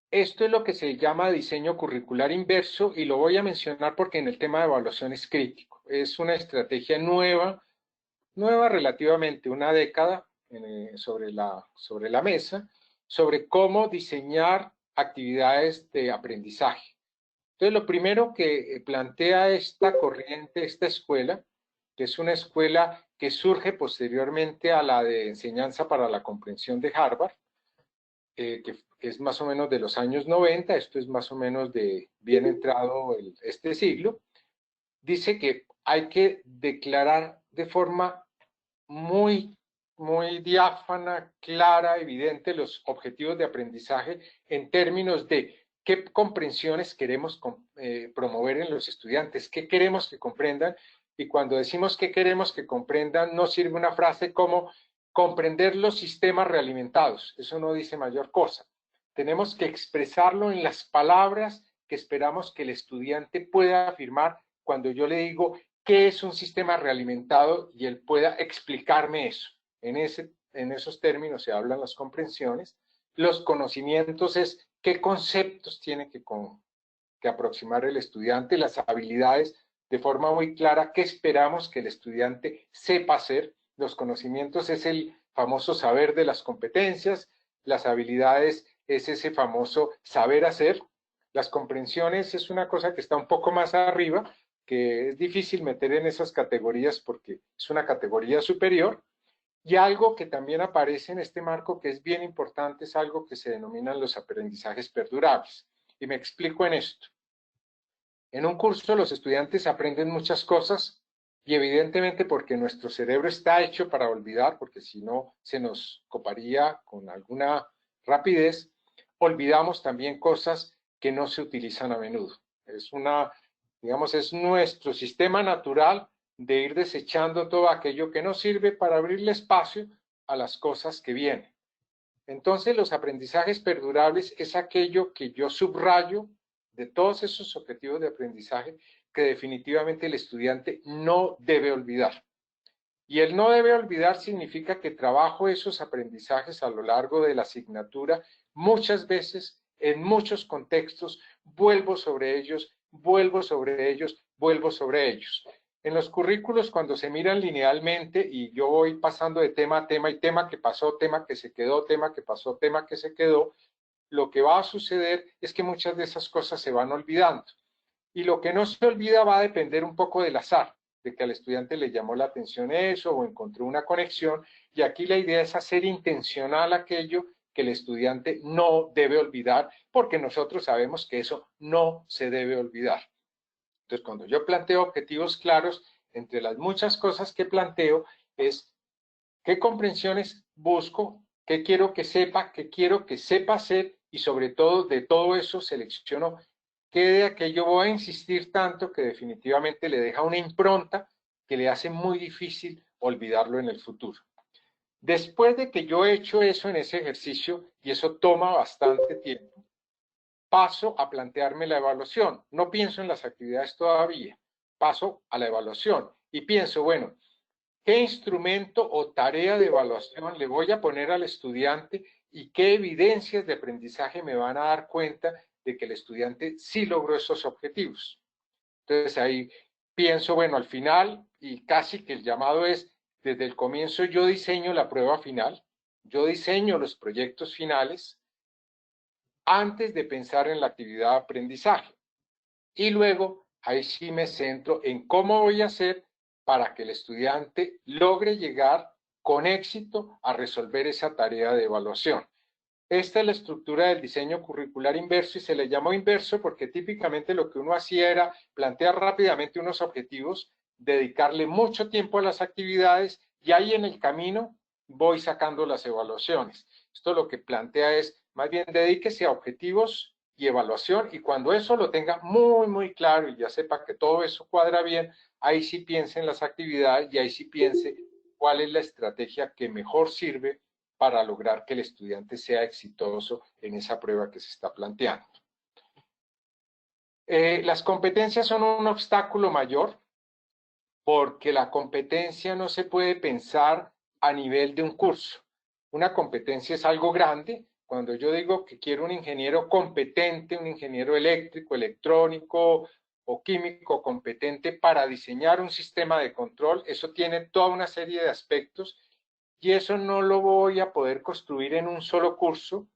esto es lo que se llama diseño curricular inverso y lo voy a mencionar porque en el tema de evaluación es crítico. Es una estrategia nueva relativamente, una década sobre la mesa, sobre cómo diseñar actividades de aprendizaje. Entonces, lo primero que plantea esta corriente, esta escuela, que es una escuela que surge posteriormente a la de enseñanza para la comprensión de Harvard, que es más o menos de los años 90, esto es más o menos de bien entrado este siglo, dice que hay que declarar de forma muy diáfana, clara, evidente los objetivos de aprendizaje en términos de qué comprensiones queremos promover en los estudiantes, qué queremos que comprendan, y cuando decimos qué queremos que comprendan, no sirve una frase como comprender los sistemas realimentados, eso no dice mayor cosa. Tenemos que expresarlo en las palabras que esperamos que el estudiante pueda afirmar cuando yo le digo qué es un sistema realimentado y él pueda explicarme eso. En esos términos se hablan las comprensiones. Los conocimientos es qué conceptos tiene que aproximar el estudiante, las habilidades de forma muy clara, qué esperamos que el estudiante sepa hacer. Los conocimientos es el famoso saber de las competencias, las habilidades es ese famoso saber hacer. Las comprensiones es una cosa que está un poco más arriba, que es difícil meter en esas categorías porque es una categoría superior. Y algo que también aparece en este marco que es bien importante es algo que se denominan los aprendizajes perdurables. Y me explico en esto. En un curso los estudiantes aprenden muchas cosas y evidentemente porque nuestro cerebro está hecho para olvidar, porque si no se nos coparía con alguna rapidez, olvidamos también cosas que no se utilizan a menudo. Es nuestro sistema natural de ir desechando todo aquello que nos sirve para abrirle espacio a las cosas que vienen. Entonces, los aprendizajes perdurables es aquello que yo subrayo de todos esos objetivos de aprendizaje que definitivamente el estudiante no debe olvidar. Y el no debe olvidar significa que trabajo esos aprendizajes a lo largo de la asignatura muchas veces, en muchos contextos, vuelvo sobre ellos, vuelvo sobre ellos, vuelvo sobre ellos. En los currículos, cuando se miran linealmente y yo voy pasando de tema a tema y tema que pasó, tema que se quedó, tema que pasó, tema que se quedó, lo que va a suceder es que muchas de esas cosas se van olvidando. Y lo que no se olvida va a depender un poco del azar, de que al estudiante le llamó la atención eso o encontró una conexión. Y aquí la idea es hacer intencional aquello que el estudiante no debe olvidar, porque nosotros sabemos que eso no se debe olvidar. Entonces, cuando yo planteo objetivos claros, entre las muchas cosas que planteo es qué comprensiones busco, qué quiero que sepa hacer y sobre todo de todo eso selecciono qué de aquello voy a insistir tanto que definitivamente le deja una impronta que le hace muy difícil olvidarlo en el futuro. Después de que yo he hecho eso en ese ejercicio, y eso toma bastante tiempo, paso a plantearme la evaluación. No pienso en las actividades todavía, paso a la evaluación y pienso, bueno, ¿qué instrumento o tarea de evaluación le voy a poner al estudiante y qué evidencias de aprendizaje me van a dar cuenta de que el estudiante sí logró esos objetivos? Entonces ahí pienso, bueno, al final, y casi que el llamado es, desde el comienzo yo diseño la prueba final, yo diseño los proyectos finales, antes de pensar en la actividad de aprendizaje. Y luego, ahí sí me centro en cómo voy a hacer para que el estudiante logre llegar con éxito a resolver esa tarea de evaluación. Esta es la estructura del diseño curricular inverso y se le llamó inverso porque típicamente lo que uno hacía era plantear rápidamente unos objetivos, dedicarle mucho tiempo a las actividades y ahí en el camino voy sacando las evaluaciones. Esto lo que plantea es, más bien dedíquese a objetivos y evaluación y cuando eso lo tenga muy claro y ya sepa que todo eso cuadra bien, ahí sí piense en las actividades y ahí sí piense cuál es la estrategia que mejor sirve para lograr que el estudiante sea exitoso en esa prueba que se está planteando. Las competencias son un obstáculo mayor porque la competencia no se puede pensar a nivel de un curso. Una competencia es algo grande. Cuando yo digo que quiero un ingeniero competente, un ingeniero eléctrico, electrónico o químico competente para diseñar un sistema de control, eso tiene toda una serie de aspectos y eso no lo voy a poder construir en un solo curso.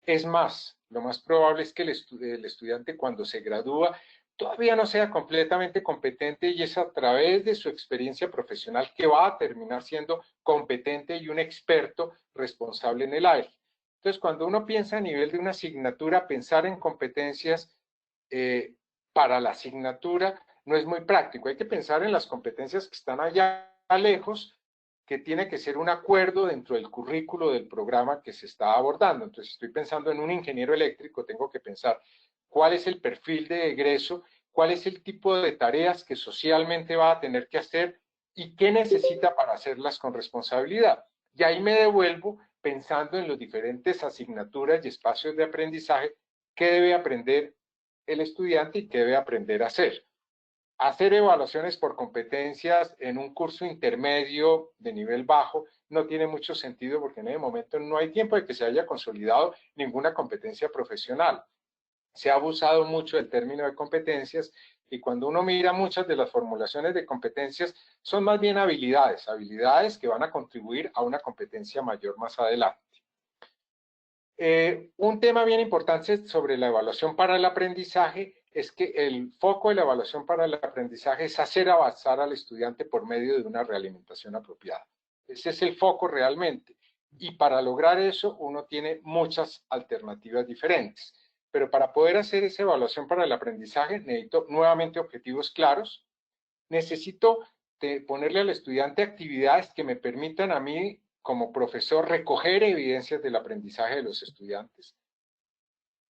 Es más, lo más probable es que el estudiante cuando se gradúa todavía no sea completamente competente y es a través de su experiencia profesional que va a terminar siendo competente y un experto responsable en el área. Entonces, cuando uno piensa a nivel de una asignatura, pensar en competencias para la asignatura no es muy práctico. Hay que pensar en las competencias que están allá lejos, que tiene que ser un acuerdo dentro del currículo del programa que se está abordando. Entonces, estoy pensando en un ingeniero eléctrico, tengo que pensar cuál es el perfil de egreso, cuál es el tipo de tareas que socialmente va a tener que hacer y qué necesita para hacerlas con responsabilidad. Y ahí me devuelvo pensando en las diferentes asignaturas y espacios de aprendizaje que debe aprender el estudiante y qué debe aprender a hacer. Hacer evaluaciones por competencias en un curso intermedio de nivel bajo no tiene mucho sentido porque en ese momento no hay tiempo de que se haya consolidado ninguna competencia profesional. Se ha abusado mucho del término de competencias y cuando uno mira muchas de las formulaciones de competencias son más bien habilidades, habilidades que van a contribuir a una competencia mayor más adelante. Un tema bien importante sobre la evaluación para el aprendizaje es que el foco de la evaluación para el aprendizaje es hacer avanzar al estudiante por medio de una realimentación apropiada. Ese es el foco realmente. Y para lograr eso uno tiene muchas alternativas diferentes. Pero para poder hacer esa evaluación para el aprendizaje necesito nuevamente objetivos claros. Necesito ponerle al estudiante actividades que me permitan a mí como profesor recoger evidencias del aprendizaje de los estudiantes.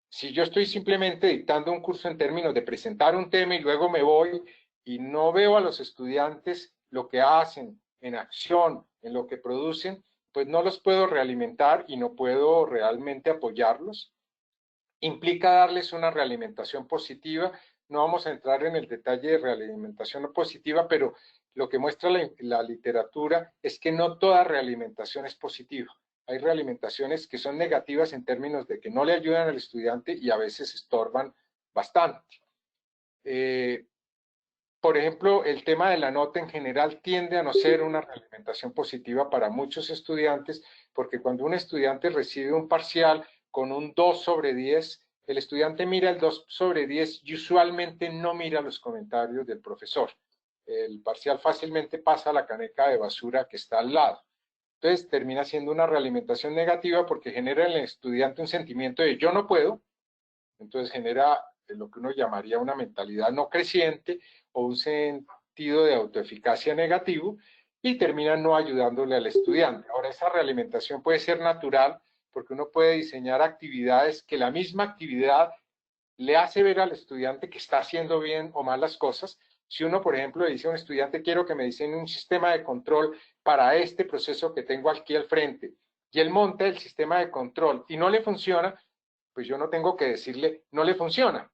Si yo estoy simplemente dictando un curso en términos de presentar un tema y luego me voy y no veo a los estudiantes lo que hacen en acción, en lo que producen, pues no los puedo realimentar y no puedo realmente apoyarlos. Implica darles una realimentación positiva. No vamos a entrar en el detalle de realimentación positiva, pero lo que muestra la literatura es que no toda realimentación es positiva. Hay realimentaciones que son negativas en términos de que no le ayudan al estudiante y a veces estorban bastante. por ejemplo, el tema de la nota en general tiende a no ser una realimentación positiva para muchos estudiantes, porque cuando un estudiante recibe un parcial con un 2/10, el estudiante mira el 2/10 y usualmente no mira los comentarios del profesor. El parcial fácilmente pasa a la caneca de basura que está al lado. Entonces termina siendo una realimentación negativa porque genera en el estudiante un sentimiento de yo no puedo, entonces genera lo que uno llamaría una mentalidad no creciente o un sentido de autoeficacia negativo y termina no ayudándole al estudiante. Ahora, esa realimentación puede ser natural porque uno puede diseñar actividades que la misma actividad le hace ver al estudiante que está haciendo bien o mal las cosas. Si uno, por ejemplo, le dice a un estudiante, quiero que me diseñe un sistema de control para este proceso que tengo aquí al frente, y él monta el sistema de control y no le funciona, pues yo no tengo que decirle, no le funciona.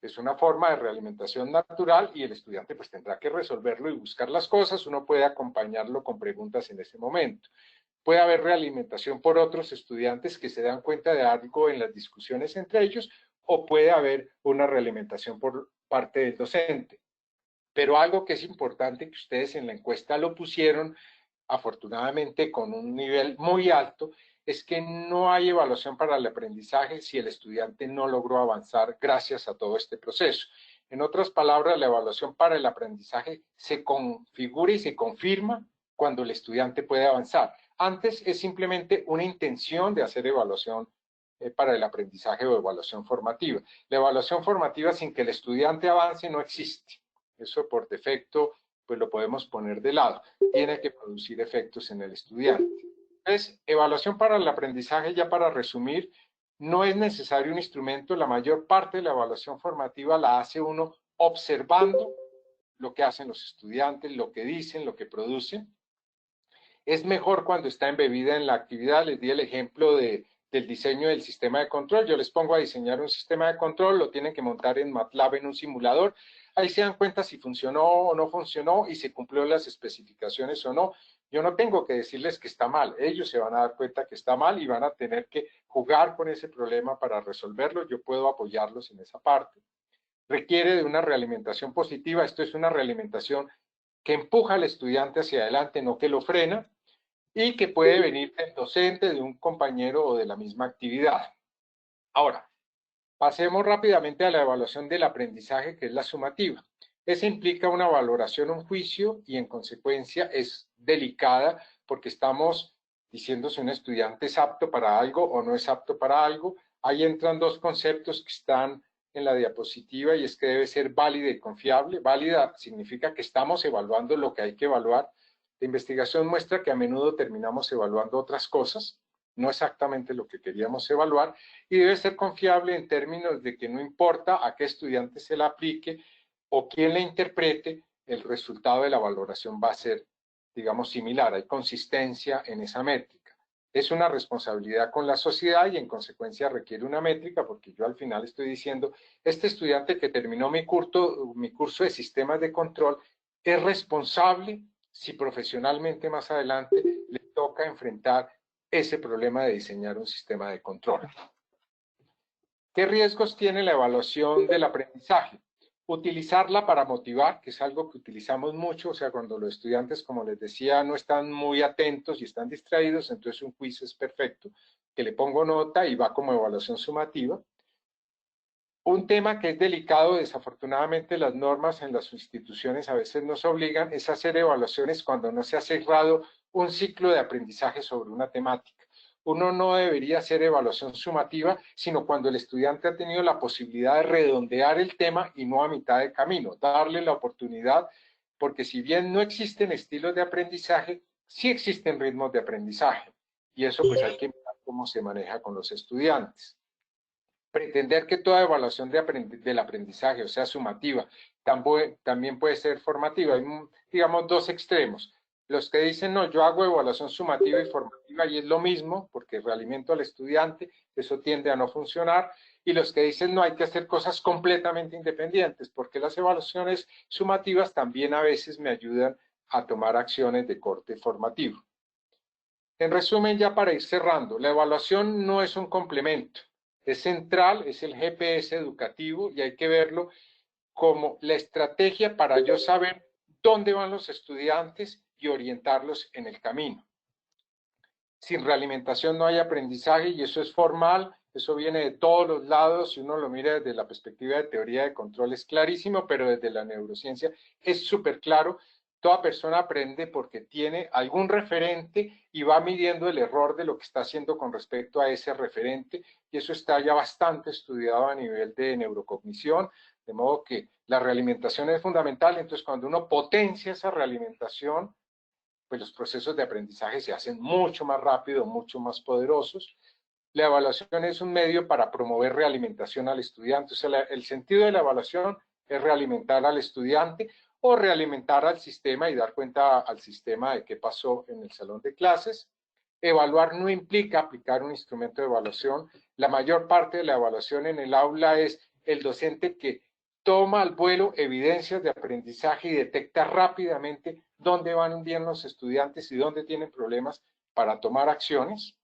Es una forma de realimentación natural y el estudiante pues tendrá que resolverlo y buscar las cosas. Uno puede acompañarlo con preguntas en ese momento. Puede haber realimentación por otros estudiantes que se dan cuenta de algo en las discusiones entre ellos, o puede haber una realimentación por parte del docente. Pero algo que es importante, que ustedes en la encuesta lo pusieron, afortunadamente con un nivel muy alto, es que no hay evaluación para el aprendizaje si el estudiante no logró avanzar gracias a todo este proceso. En otras palabras, la evaluación para el aprendizaje se configura y se confirma cuando el estudiante puede avanzar. Antes es simplemente una intención de hacer evaluación para el aprendizaje o evaluación formativa. La evaluación formativa sin que el estudiante avance no existe. Eso por defecto pues lo podemos poner de lado. Tiene que producir efectos en el estudiante. Entonces, evaluación para el aprendizaje, ya para resumir, no es necesario un instrumento. La mayor parte de la evaluación formativa la hace uno observando lo que hacen los estudiantes, lo que dicen, lo que producen. Es mejor cuando está embebida en la actividad. Les di el ejemplo del diseño del sistema de control. Yo les pongo a diseñar un sistema de control, lo tienen que montar en MATLAB en un simulador. Ahí se dan cuenta si funcionó o no funcionó y si cumplió las especificaciones o no. Yo no tengo que decirles que está mal. Ellos se van a dar cuenta que está mal y van a tener que jugar con ese problema para resolverlo. Yo puedo apoyarlos en esa parte. Requiere de una realimentación positiva. Esto es una realimentación que empuja al estudiante hacia adelante, no que lo frena, y que puede venir del docente, de un compañero o de la misma actividad. Ahora, pasemos rápidamente a la evaluación del aprendizaje, que es la sumativa. Esa implica una valoración, un juicio, y en consecuencia es delicada porque estamos diciendo si un estudiante es apto para algo o no es apto para algo. Ahí entran dos conceptos que están en la diapositiva, y es que debe ser válida y confiable. Válida significa que estamos evaluando lo que hay que evaluar. La investigación muestra que a menudo terminamos evaluando otras cosas, no exactamente lo que queríamos evaluar, y debe ser confiable en términos de que no importa a qué estudiante se la aplique o quién la interprete, el resultado de la valoración va a ser, digamos, similar. Hay consistencia en esa métrica. Es una responsabilidad con la sociedad y en consecuencia requiere una métrica, porque yo al final estoy diciendo, este estudiante que terminó mi curso de sistemas de control es responsable si profesionalmente más adelante le toca enfrentar ese problema de diseñar un sistema de control. ¿Qué riesgos tiene la evaluación del aprendizaje? Utilizarla para motivar, que es algo que utilizamos mucho, o sea, cuando los estudiantes, como les decía, no están muy atentos y están distraídos, entonces un quiz es perfecto, que le pongo nota y va como evaluación sumativa. Un tema que es delicado, desafortunadamente las normas en las instituciones a veces nos obligan, es hacer evaluaciones cuando no se ha cerrado un ciclo de aprendizaje sobre una temática. Uno no debería hacer evaluación sumativa, sino cuando el estudiante ha tenido la posibilidad de redondear el tema y no a mitad de camino, darle la oportunidad, porque si bien no existen estilos de aprendizaje, sí existen ritmos de aprendizaje, y eso pues hay que mirar cómo se maneja con los estudiantes. Pretender que toda evaluación del aprendizaje, o sea, sumativa, también puede ser formativa. Hay, digamos, dos extremos. Los que dicen, no, yo hago evaluación sumativa y formativa y es lo mismo, porque realimento al estudiante, eso tiende a no funcionar. Y los que dicen, no, hay que hacer cosas completamente independientes, porque las evaluaciones sumativas también a veces me ayudan a tomar acciones de corte formativo. En resumen, ya para ir cerrando, la evaluación no es un complemento. Es central, es el GPS educativo y hay que verlo como la estrategia para yo saber dónde van los estudiantes y orientarlos en el camino. Sin realimentación no hay aprendizaje y eso es formal, eso viene de todos los lados, si uno lo mira desde la perspectiva de teoría de control es clarísimo, pero desde la neurociencia es súper claro. Toda persona aprende porque tiene algún referente y va midiendo el error de lo que está haciendo con respecto a ese referente, y eso está ya bastante estudiado a nivel de neurocognición, de modo que la realimentación es fundamental. Entonces, cuando uno potencia esa realimentación, pues los procesos de aprendizaje se hacen mucho más rápido, mucho más poderosos. La evaluación es un medio para promover realimentación al estudiante. O sea, el sentido de la evaluación es realimentar al estudiante o realimentar al sistema y dar cuenta al sistema de qué pasó en el salón de clases. Evaluar no implica aplicar un instrumento de evaluación. La mayor parte de la evaluación en el aula es el docente que toma al vuelo evidencias de aprendizaje y detecta rápidamente dónde van bien los estudiantes y dónde tienen problemas para tomar acciones.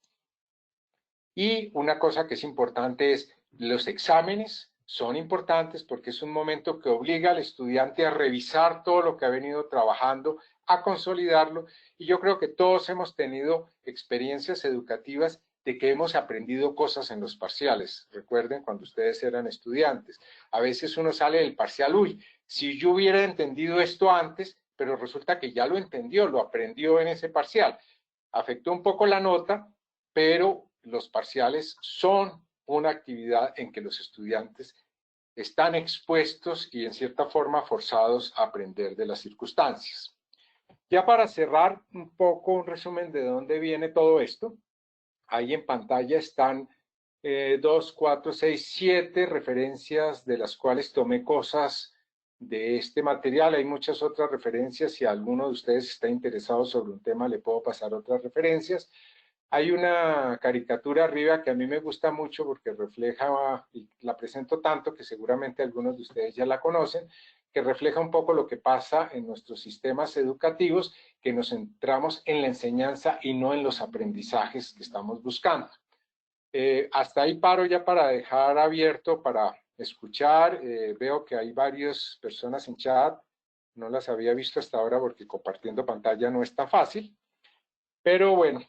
Y una cosa que es importante es los exámenes son importantes porque es un momento que obliga al estudiante a revisar todo lo que ha venido trabajando, a consolidarlo, y yo creo que todos hemos tenido experiencias educativas de que hemos aprendido cosas en los parciales. Recuerden cuando ustedes eran estudiantes. A veces uno sale del parcial, uy, si yo hubiera entendido esto antes, pero resulta que ya lo entendió, lo aprendió en ese parcial. Afectó un poco la nota, pero los parciales son una actividad en que los estudiantes están expuestos y en cierta forma forzados a aprender de las circunstancias. Ya para cerrar un poco un resumen de dónde viene todo esto, ahí en pantalla están 2, 4, 6, 7 referencias de las cuales tomé cosas de este material. Hay muchas otras referencias. Si alguno de ustedes está interesado sobre un tema, le puedo pasar otras referencias. Hay una caricatura arriba que a mí me gusta mucho porque refleja, y la presento tanto que seguramente algunos de ustedes ya la conocen, que refleja un poco lo que pasa en nuestros sistemas educativos, que nos centramos en la enseñanza y no en los aprendizajes que estamos buscando. Hasta ahí paro ya para dejar abierto para escuchar. Veo que hay varias personas en chat, no las había visto hasta ahora porque compartiendo pantalla no es tan fácil, pero bueno,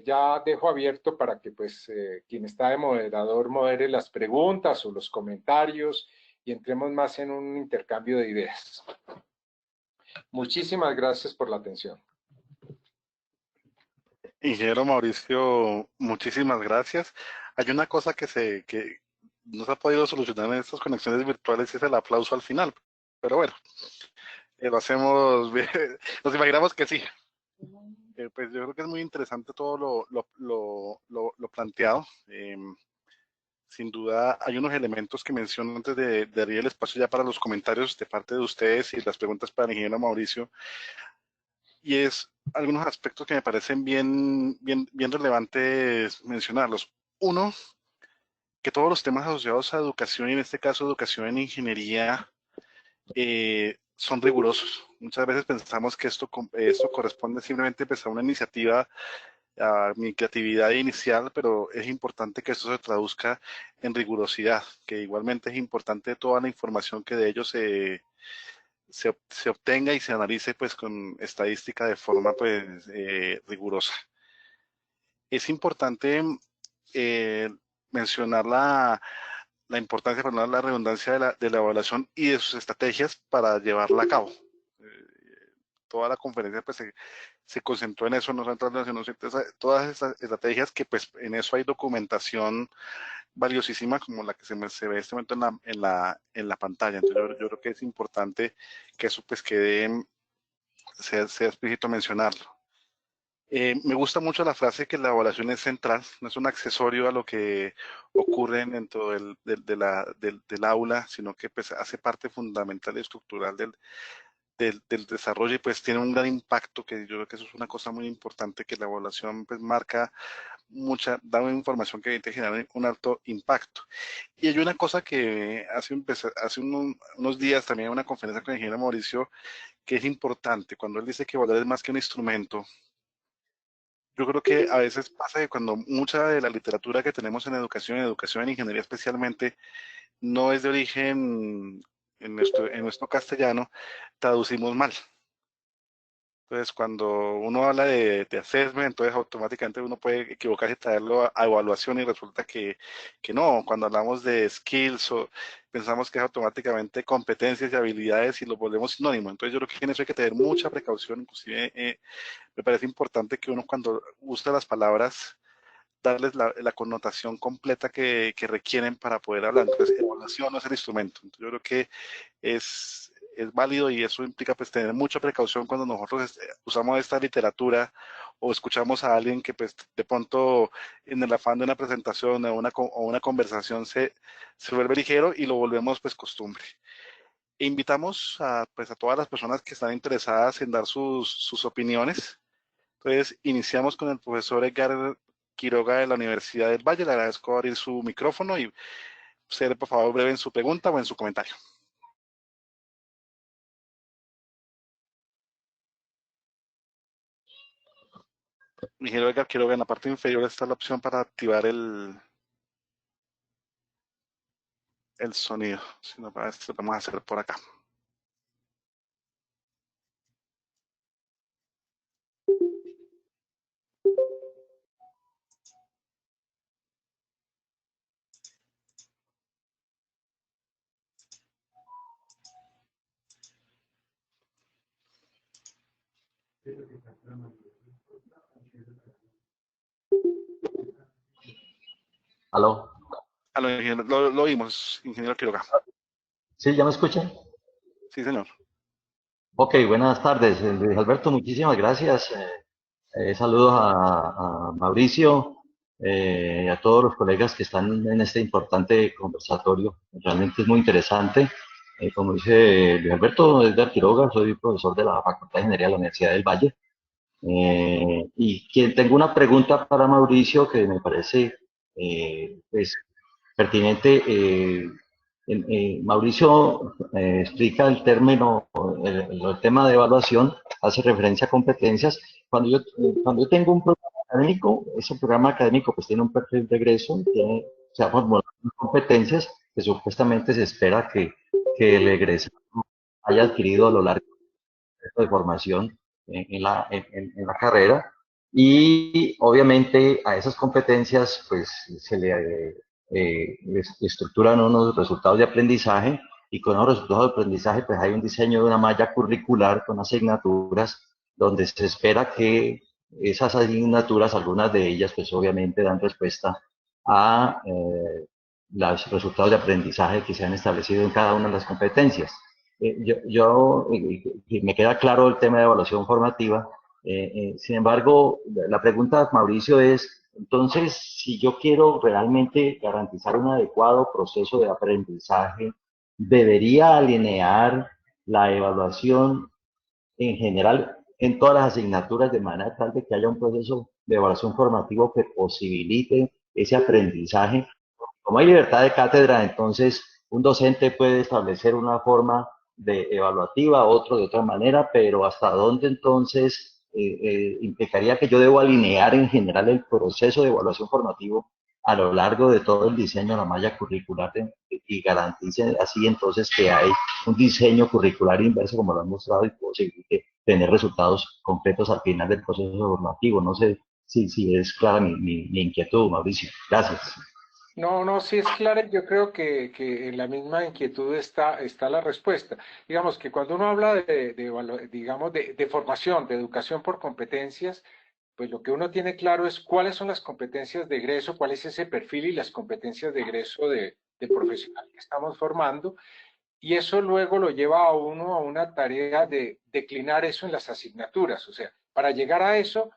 ya dejo abierto para que pues quien está de moderador modere las preguntas o los comentarios y entremos más en un intercambio de ideas. Muchísimas gracias por la atención. Ingeniero Mauricio, muchísimas gracias. Hay una cosa que no se ha podido solucionar en estas conexiones virtuales y es el aplauso al final, pero bueno, lo hacemos bien. Nos imaginamos que sí. Pues yo creo que es muy interesante todo lo planteado. Sin duda hay unos elementos que menciono antes de abrir el espacio ya para los comentarios de parte de ustedes y las preguntas para el ingeniero Mauricio, y es algunos aspectos que me parecen bien relevantes mencionarlos. Uno, que todos los temas asociados a educación, y en este caso educación en ingeniería, son rigurosos. Muchas veces pensamos que esto corresponde simplemente pues, a una iniciativa, a mi creatividad inicial, pero es importante que esto se traduzca en rigurosidad, que igualmente es importante toda la información que de ellos se obtenga y se analice pues con estadística de forma pues rigurosa. Es importante mencionar la importancia, perdón, la redundancia de la evaluación y de sus estrategias para llevarla a cabo. Toda la conferencia pues se concentró en eso, todas esas estrategias que pues en eso hay documentación valiosísima como la que se ve en este momento en la pantalla. Entonces yo creo que es importante que eso pues sea explícito mencionarlo. Me gusta mucho la frase que la evaluación es central, no es un accesorio a lo que ocurre dentro del aula, sino que pues, hace parte fundamental y estructural del desarrollo y pues tiene un gran impacto, que yo creo que eso es una cosa muy importante, que la evaluación pues marca da una información que genera un alto impacto. Y hay una cosa que hace unos días también en una conferencia con el ingeniero Mauricio, que es importante, cuando él dice que evaluar es más que un instrumento. Yo creo que a veces pasa que cuando mucha de la literatura que tenemos en educación en ingeniería especialmente, no es de origen en nuestro castellano traducimos mal. Entonces, cuando uno habla de assessment, entonces automáticamente uno puede equivocarse y traerlo a evaluación y resulta que no. Cuando hablamos de skills, pensamos que es automáticamente competencias y habilidades y lo volvemos sinónimo. Entonces, yo creo que en eso hay que tener mucha precaución. Inclusive, me parece importante que uno cuando usa las palabras, darles la connotación completa que requieren para poder hablar. Entonces, evaluación no es el instrumento. Entonces, yo creo que es válido y eso implica pues tener mucha precaución cuando nosotros usamos esta literatura o escuchamos a alguien que pues de pronto en el afán de una presentación o una conversación se vuelve ligero y lo volvemos pues costumbre. E invitamos pues a todas las personas que están interesadas en dar sus opiniones. Entonces iniciamos con el profesor Edgar Quiroga de la Universidad del Valle. Le agradezco abrir su micrófono y ser por favor breve en su pregunta o en su comentario. Ingeniero Edgar Quiroga, en la parte inferior está la opción para activar el sonido. Si no, para esto lo vamos a hacer por acá. ¿Aló? Aló, ingeniero, lo oímos, ingeniero Quiroga. ¿Sí, ya me escuchan? Sí, señor. Ok, buenas tardes, Luis Alberto, muchísimas gracias. Saludos a Mauricio y a todos los colegas que están en este importante conversatorio. Realmente es muy interesante. Como dice Luis Alberto, es de Arquiroga, soy profesor de la Facultad de Ingeniería de la Universidad del Valle. Y tengo una pregunta para Mauricio que me parece pues, pertinente. Mauricio explica el término, el tema de evaluación, hace referencia a competencias. Cuando yo tengo un programa académico, ese programa académico pues tiene un perfil de egreso, se ha formulado competencias que supuestamente se espera que el egresado haya adquirido a lo largo de formación en la carrera. Y obviamente a esas competencias pues se le estructuran unos resultados de aprendizaje y con los resultados de aprendizaje pues hay un diseño de una malla curricular con asignaturas donde se espera que esas asignaturas, algunas de ellas pues obviamente dan respuesta a los resultados de aprendizaje que se han establecido en cada una de las competencias. Me queda claro el tema de evaluación formativa. Sin embargo, la pregunta, Mauricio, es, entonces, si yo quiero realmente garantizar un adecuado proceso de aprendizaje, ¿debería alinear la evaluación en general en todas las asignaturas de manera tal de que haya un proceso de evaluación formativo que posibilite ese aprendizaje? Como hay libertad de cátedra, entonces un docente puede establecer una forma de evaluativa, otro de otra manera, pero ¿hasta dónde entonces implicaría que yo debo alinear en general el proceso de evaluación formativo a lo largo de todo el diseño de la malla curricular y garantice así entonces que hay un diseño curricular inverso como lo han mostrado y posible tener resultados concretos al final del proceso formativo? No sé si es clara mi inquietud, Mauricio. Gracias. No, sí es clara. Yo creo que en la misma inquietud está la respuesta. Digamos que cuando uno habla digamos, de formación, de educación por competencias, pues lo que uno tiene claro es cuáles son las competencias de egreso, cuál es ese perfil y las competencias de egreso de profesional que estamos formando, y eso luego lo lleva a uno a una tarea de declinar eso en las asignaturas. O sea, para llegar a eso,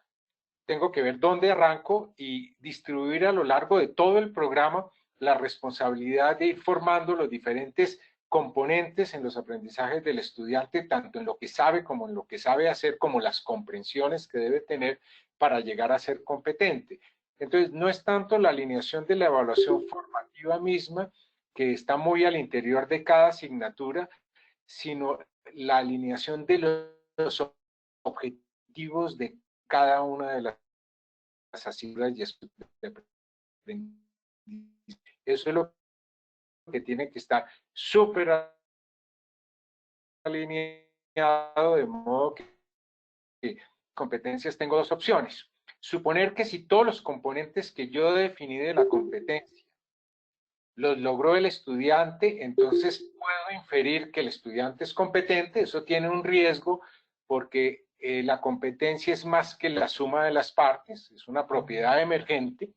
tengo que ver dónde arranco y distribuir a lo largo de todo el programa la responsabilidad de ir formando los diferentes componentes en los aprendizajes del estudiante, tanto en lo que sabe como en lo que sabe hacer, como las comprensiones que debe tener para llegar a ser competente. Entonces, no es tanto la alineación de la evaluación formativa misma, que está muy al interior de cada asignatura, sino la alineación de los objetivos de cada una de las asignaturas y aspectos de aprendizaje. Eso es lo que tiene que estar súper alineado, de modo que competencias tengo dos opciones. Suponer que si todos los componentes que yo definí de la competencia los logró el estudiante, entonces puedo inferir que el estudiante es competente. Eso tiene un riesgo porque la competencia es más que la suma de las partes, es una propiedad emergente.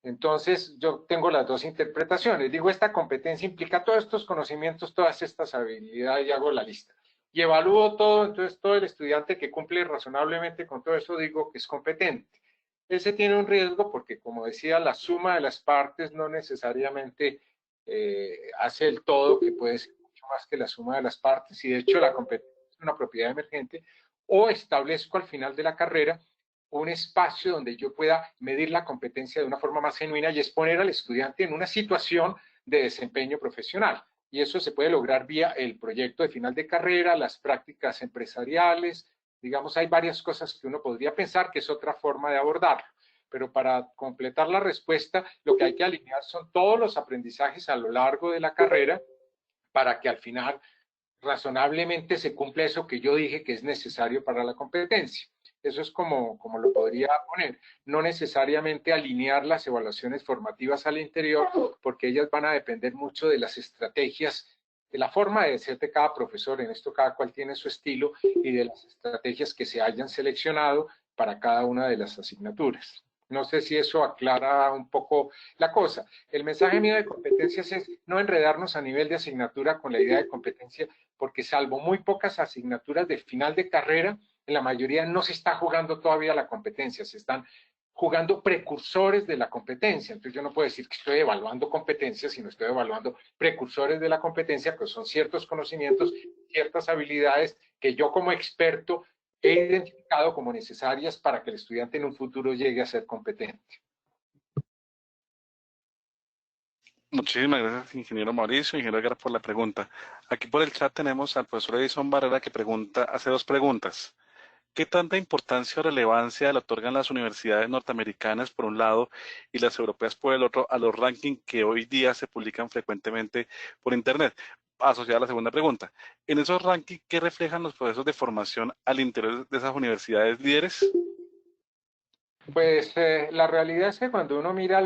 Entonces yo tengo las dos interpretaciones. Digo, esta competencia implica todos estos conocimientos, todas estas habilidades, y hago la lista. Y evalúo todo, entonces todo el estudiante que cumple razonablemente con todo eso, digo que es competente. Ese tiene un riesgo porque, como decía, la suma de las partes no necesariamente hace el todo, que puede ser mucho más que la suma de las partes, y de hecho la competencia es una propiedad emergente. O establezco al final de la carrera un espacio donde yo pueda medir la competencia de una forma más genuina y exponer al estudiante en una situación de desempeño profesional. Y eso se puede lograr vía el proyecto de final de carrera, las prácticas empresariales. Digamos, hay varias cosas que uno podría pensar que es otra forma de abordarlo. Pero para completar la respuesta, lo que hay que alinear son todos los aprendizajes a lo largo de la carrera para que al final razonablemente se cumpla eso que yo dije que es necesario para la competencia. Eso es como lo podría poner. No necesariamente alinear las evaluaciones formativas al interior, porque ellas van a depender mucho de las estrategias, de la forma de ser de cada profesor. En esto cada cual tiene su estilo, y de las estrategias que se hayan seleccionado para cada una de las asignaturas. No sé si eso aclara un poco la cosa. El mensaje mío de competencias es no enredarnos a nivel de asignatura con la idea de competencia, porque salvo muy pocas asignaturas de final de carrera, en la mayoría no se está jugando todavía la competencia, se están jugando precursores de la competencia. Entonces yo no puedo decir que estoy evaluando competencias, sino estoy evaluando precursores de la competencia, que son ciertos conocimientos, ciertas habilidades que yo como experto he identificado como necesarias para que el estudiante en un futuro llegue a ser competente. Muchísimas gracias, ingeniero Mauricio, ingeniero Edgar, por la pregunta. Aquí por el chat tenemos al profesor Edison Barrera que hace dos preguntas. ¿Qué tanta importancia o relevancia le otorgan las universidades norteamericanas por un lado y las europeas por el otro a los rankings que hoy día se publican frecuentemente por Internet? Asociada a la segunda pregunta, en esos rankings, ¿qué reflejan los procesos de formación al interior de esas universidades líderes? Pues la realidad es que cuando uno mira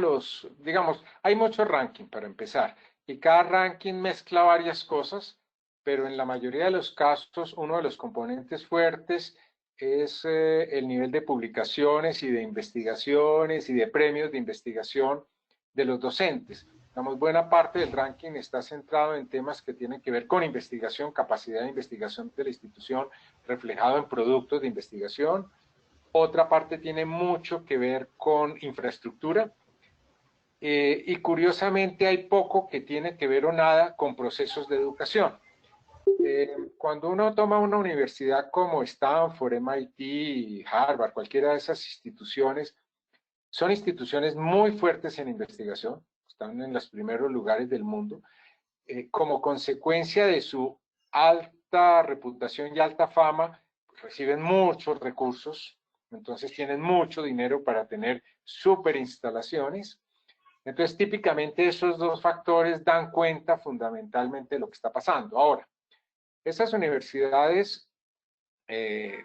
digamos, hay muchos rankings para empezar, y cada ranking mezcla varias cosas, pero en la mayoría de los casos uno de los componentes fuertes es el nivel de publicaciones y de investigaciones y de premios de investigación de los docentes. Digamos, buena parte del ranking está centrado en temas que tienen que ver con investigación, capacidad de investigación de la institución, reflejado en productos de investigación. Otra parte tiene mucho que ver con infraestructura, y curiosamente hay poco que tiene que ver o nada con procesos de educación. Cuando uno toma una universidad como Stanford, MIT, Harvard, cualquiera de esas instituciones, son instituciones muy fuertes en investigación, están en los primeros lugares del mundo, como consecuencia de su alta reputación y alta fama, reciben muchos recursos, entonces tienen mucho dinero para tener súper instalaciones. Entonces, típicamente esos dos factores dan cuenta fundamentalmente de lo que está pasando. Ahora, esas universidades,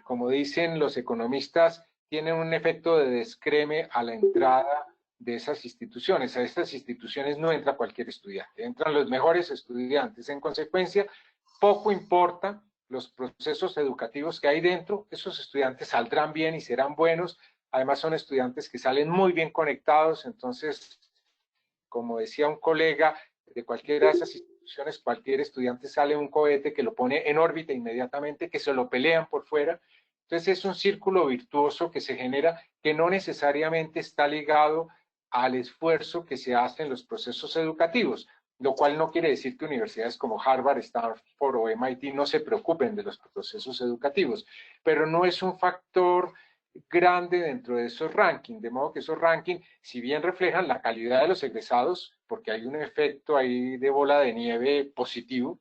como dicen los economistas, tienen un efecto de descreme a la entrada de esas instituciones. A estas instituciones no entra cualquier estudiante, entran los mejores estudiantes. En consecuencia, poco importa los procesos educativos que hay dentro, esos estudiantes saldrán bien y serán buenos. Además, son estudiantes que salen muy bien conectados. Entonces, como decía un colega, de cualquiera de esas instituciones, cualquier estudiante sale un cohete que lo pone en órbita inmediatamente, que se lo pelean por fuera. Entonces es un círculo virtuoso que se genera, que no necesariamente está ligado al esfuerzo que se hace en los procesos educativos, lo cual no quiere decir que universidades como Harvard, Stanford o MIT no se preocupen de los procesos educativos, pero no es un factor grande dentro de esos rankings, de modo que esos rankings, si bien reflejan la calidad de los egresados, porque hay un efecto ahí de bola de nieve positivo,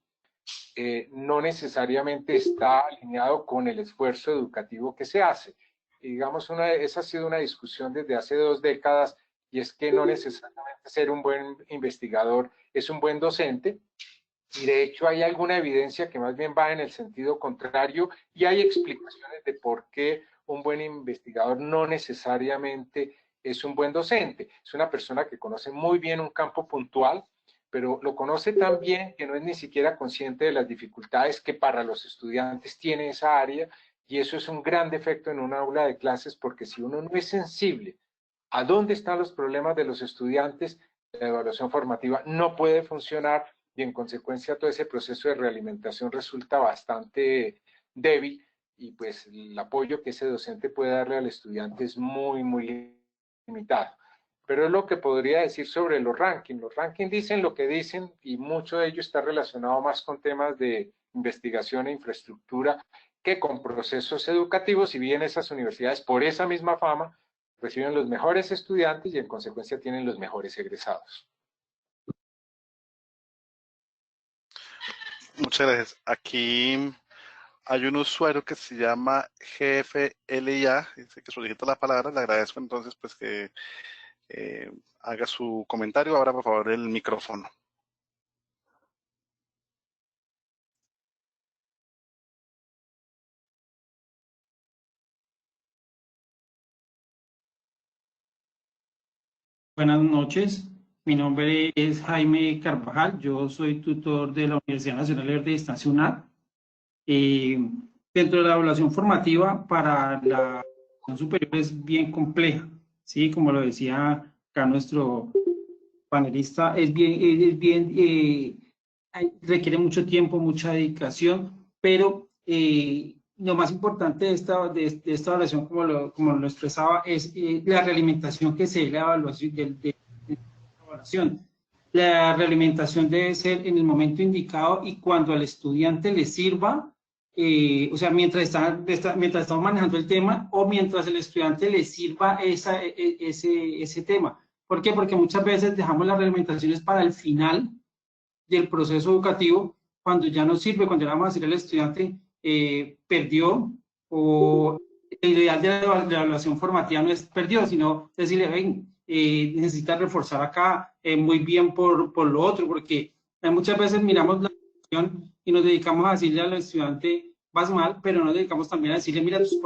no necesariamente está alineado con el esfuerzo educativo que se hace. Y digamos, esa ha sido una discusión desde hace 2 décadas, y es que no necesariamente ser un buen investigador es un buen docente, y de hecho hay alguna evidencia que más bien va en el sentido contrario, y hay explicaciones de por qué un buen investigador no necesariamente es un buen docente. Es una persona que conoce muy bien un campo puntual, pero lo conoce tan bien que no es ni siquiera consciente de las dificultades que para los estudiantes tiene esa área, y eso es un gran defecto en un aula de clases, porque si uno no es sensible a dónde están los problemas de los estudiantes, la evaluación formativa no puede funcionar, y en consecuencia todo ese proceso de realimentación resulta bastante débil, y pues el apoyo que ese docente puede darle al estudiante es muy, muy limitado. Pero es lo que podría decir sobre los rankings. Los rankings dicen lo que dicen, y mucho de ello está relacionado más con temas de investigación e infraestructura que con procesos educativos, y bien esas universidades, por esa misma fama, reciben los mejores estudiantes y en consecuencia tienen los mejores egresados. Muchas gracias. Aquí hay un usuario que se llama GFLIA, dice que solicita la palabra. Le agradezco entonces pues que haga su comentario. Ahora por favor el micrófono. Buenas noches, mi nombre es Jaime Carvajal, yo soy tutor de la Universidad Nacional Libre de Distancia UNAD. Dentro de la evaluación formativa para la educación superior es bien compleja, ¿sí? Como lo decía acá nuestro panelista, requiere mucho tiempo, mucha dedicación, pero lo más importante de esta evaluación, como lo expresaba, es la realimentación que se dé la evaluación de la evaluación. La realimentación debe ser en el momento indicado y cuando al estudiante le sirva, o sea, mientras estamos manejando el tema o mientras el estudiante le sirva ese tema. ¿Por qué? Porque muchas veces dejamos las realimentaciones para el final del proceso educativo, cuando ya no sirve, cuando ya vamos a decir al estudiante perdió, o el ideal de la evaluación formativa no es perdió, sino decirle, ven, necesitas reforzar acá muy bien por lo otro, porque muchas veces miramos la evaluación y nos dedicamos a decirle al estudiante, vas mal, pero nos dedicamos también a decirle, mira, tus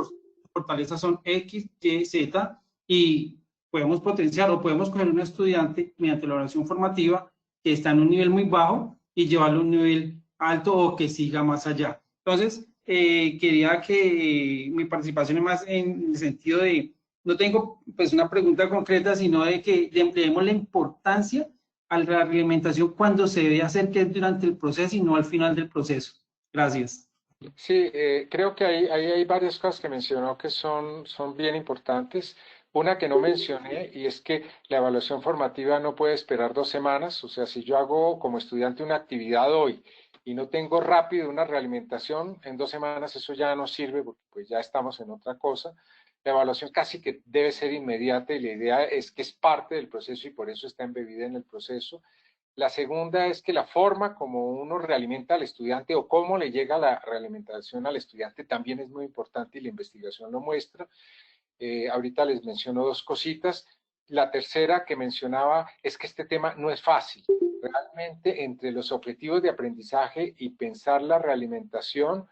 fortalezas son X, Y, Z, y podemos potenciar o podemos coger un estudiante mediante la evaluación formativa que está en un nivel muy bajo y llevarlo a un nivel alto o que siga más allá. Entonces, quería que mi participación es más en el sentido de, no tengo pues una pregunta concreta, sino de que le demos la importancia a la reglamentación cuando se debe hacer, que es durante el proceso y no al final del proceso. Gracias. Sí, creo que ahí hay varias cosas que mencionó que son bien importantes. Una que no mencioné, y es que la evaluación formativa no puede esperar 2 semanas. O sea, si yo hago como estudiante una actividad hoy y no tengo rápido una realimentación, en 2 semanas eso ya no sirve, porque pues ya estamos en otra cosa. La evaluación casi que debe ser inmediata, y la idea es que es parte del proceso y por eso está embebida en el proceso. La segunda es que la forma como uno realimenta al estudiante o cómo le llega la realimentación al estudiante también es muy importante, y la investigación lo muestra. Ahorita les menciono 2 cositas. La tercera que mencionaba es que este tema no es fácil. Realmente entre los objetivos de aprendizaje y pensar la realimentación,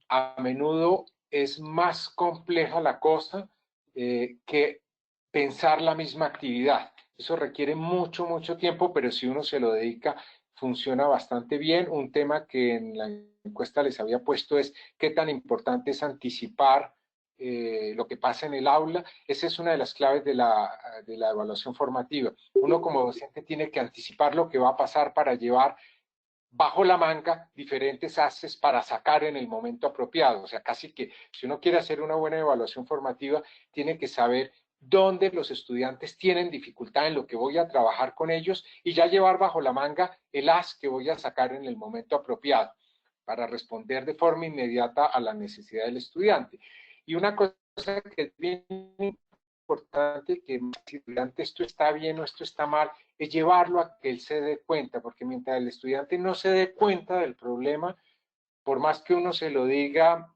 a menudo es más compleja la cosa que pensar la misma actividad. Eso requiere mucho, mucho tiempo, pero si uno se lo dedica, funciona bastante bien. Un tema que en la encuesta les había puesto es qué tan importante es anticipar lo que pasa en el aula. Esa es una de las claves de la evaluación formativa. Uno como docente tiene que anticipar lo que va a pasar para llevar bajo la manga diferentes haces para sacar en el momento apropiado. O sea, casi que si uno quiere hacer una buena evaluación formativa, tiene que saber dónde los estudiantes tienen dificultad en lo que voy a trabajar con ellos, y ya llevar bajo la manga el as que voy a sacar en el momento apropiado para responder de forma inmediata a la necesidad del estudiante. Y una cosa que es bien importante, que si estudiante esto está bien o esto está mal, es llevarlo a que él se dé cuenta, porque mientras el estudiante no se dé cuenta del problema, por más que uno se lo diga,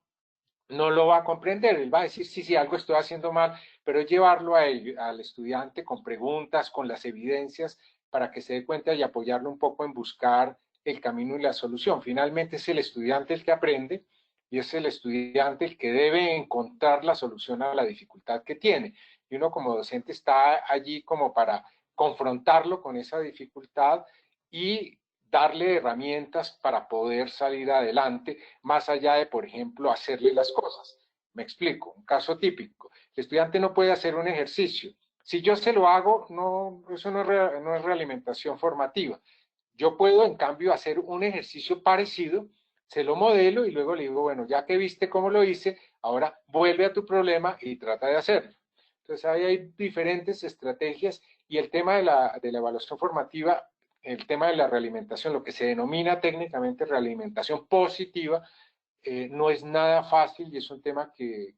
no lo va a comprender. Él va a decir, sí, sí, algo estoy haciendo mal, pero es llevarlo al estudiante con preguntas, con las evidencias, para que se dé cuenta y apoyarlo un poco en buscar el camino y la solución. Finalmente es el estudiante el que aprende y es el estudiante el que debe encontrar la solución a la dificultad que tiene. Y uno como docente está allí como para confrontarlo con esa dificultad y darle herramientas para poder salir adelante, más allá de, por ejemplo, hacerle las cosas. Me explico, un caso típico. El estudiante no puede hacer un ejercicio. Si yo se lo hago, no, eso no es realimentación formativa. Yo puedo, en cambio, hacer un ejercicio parecido, se lo modelo y luego le digo, bueno, ya que viste cómo lo hice, ahora vuelve a tu problema y trata de hacerlo. Entonces, ahí hay diferentes estrategias y el tema de la evaluación formativa, el tema de la realimentación, lo que se denomina técnicamente realimentación positiva, no es nada fácil y es un tema que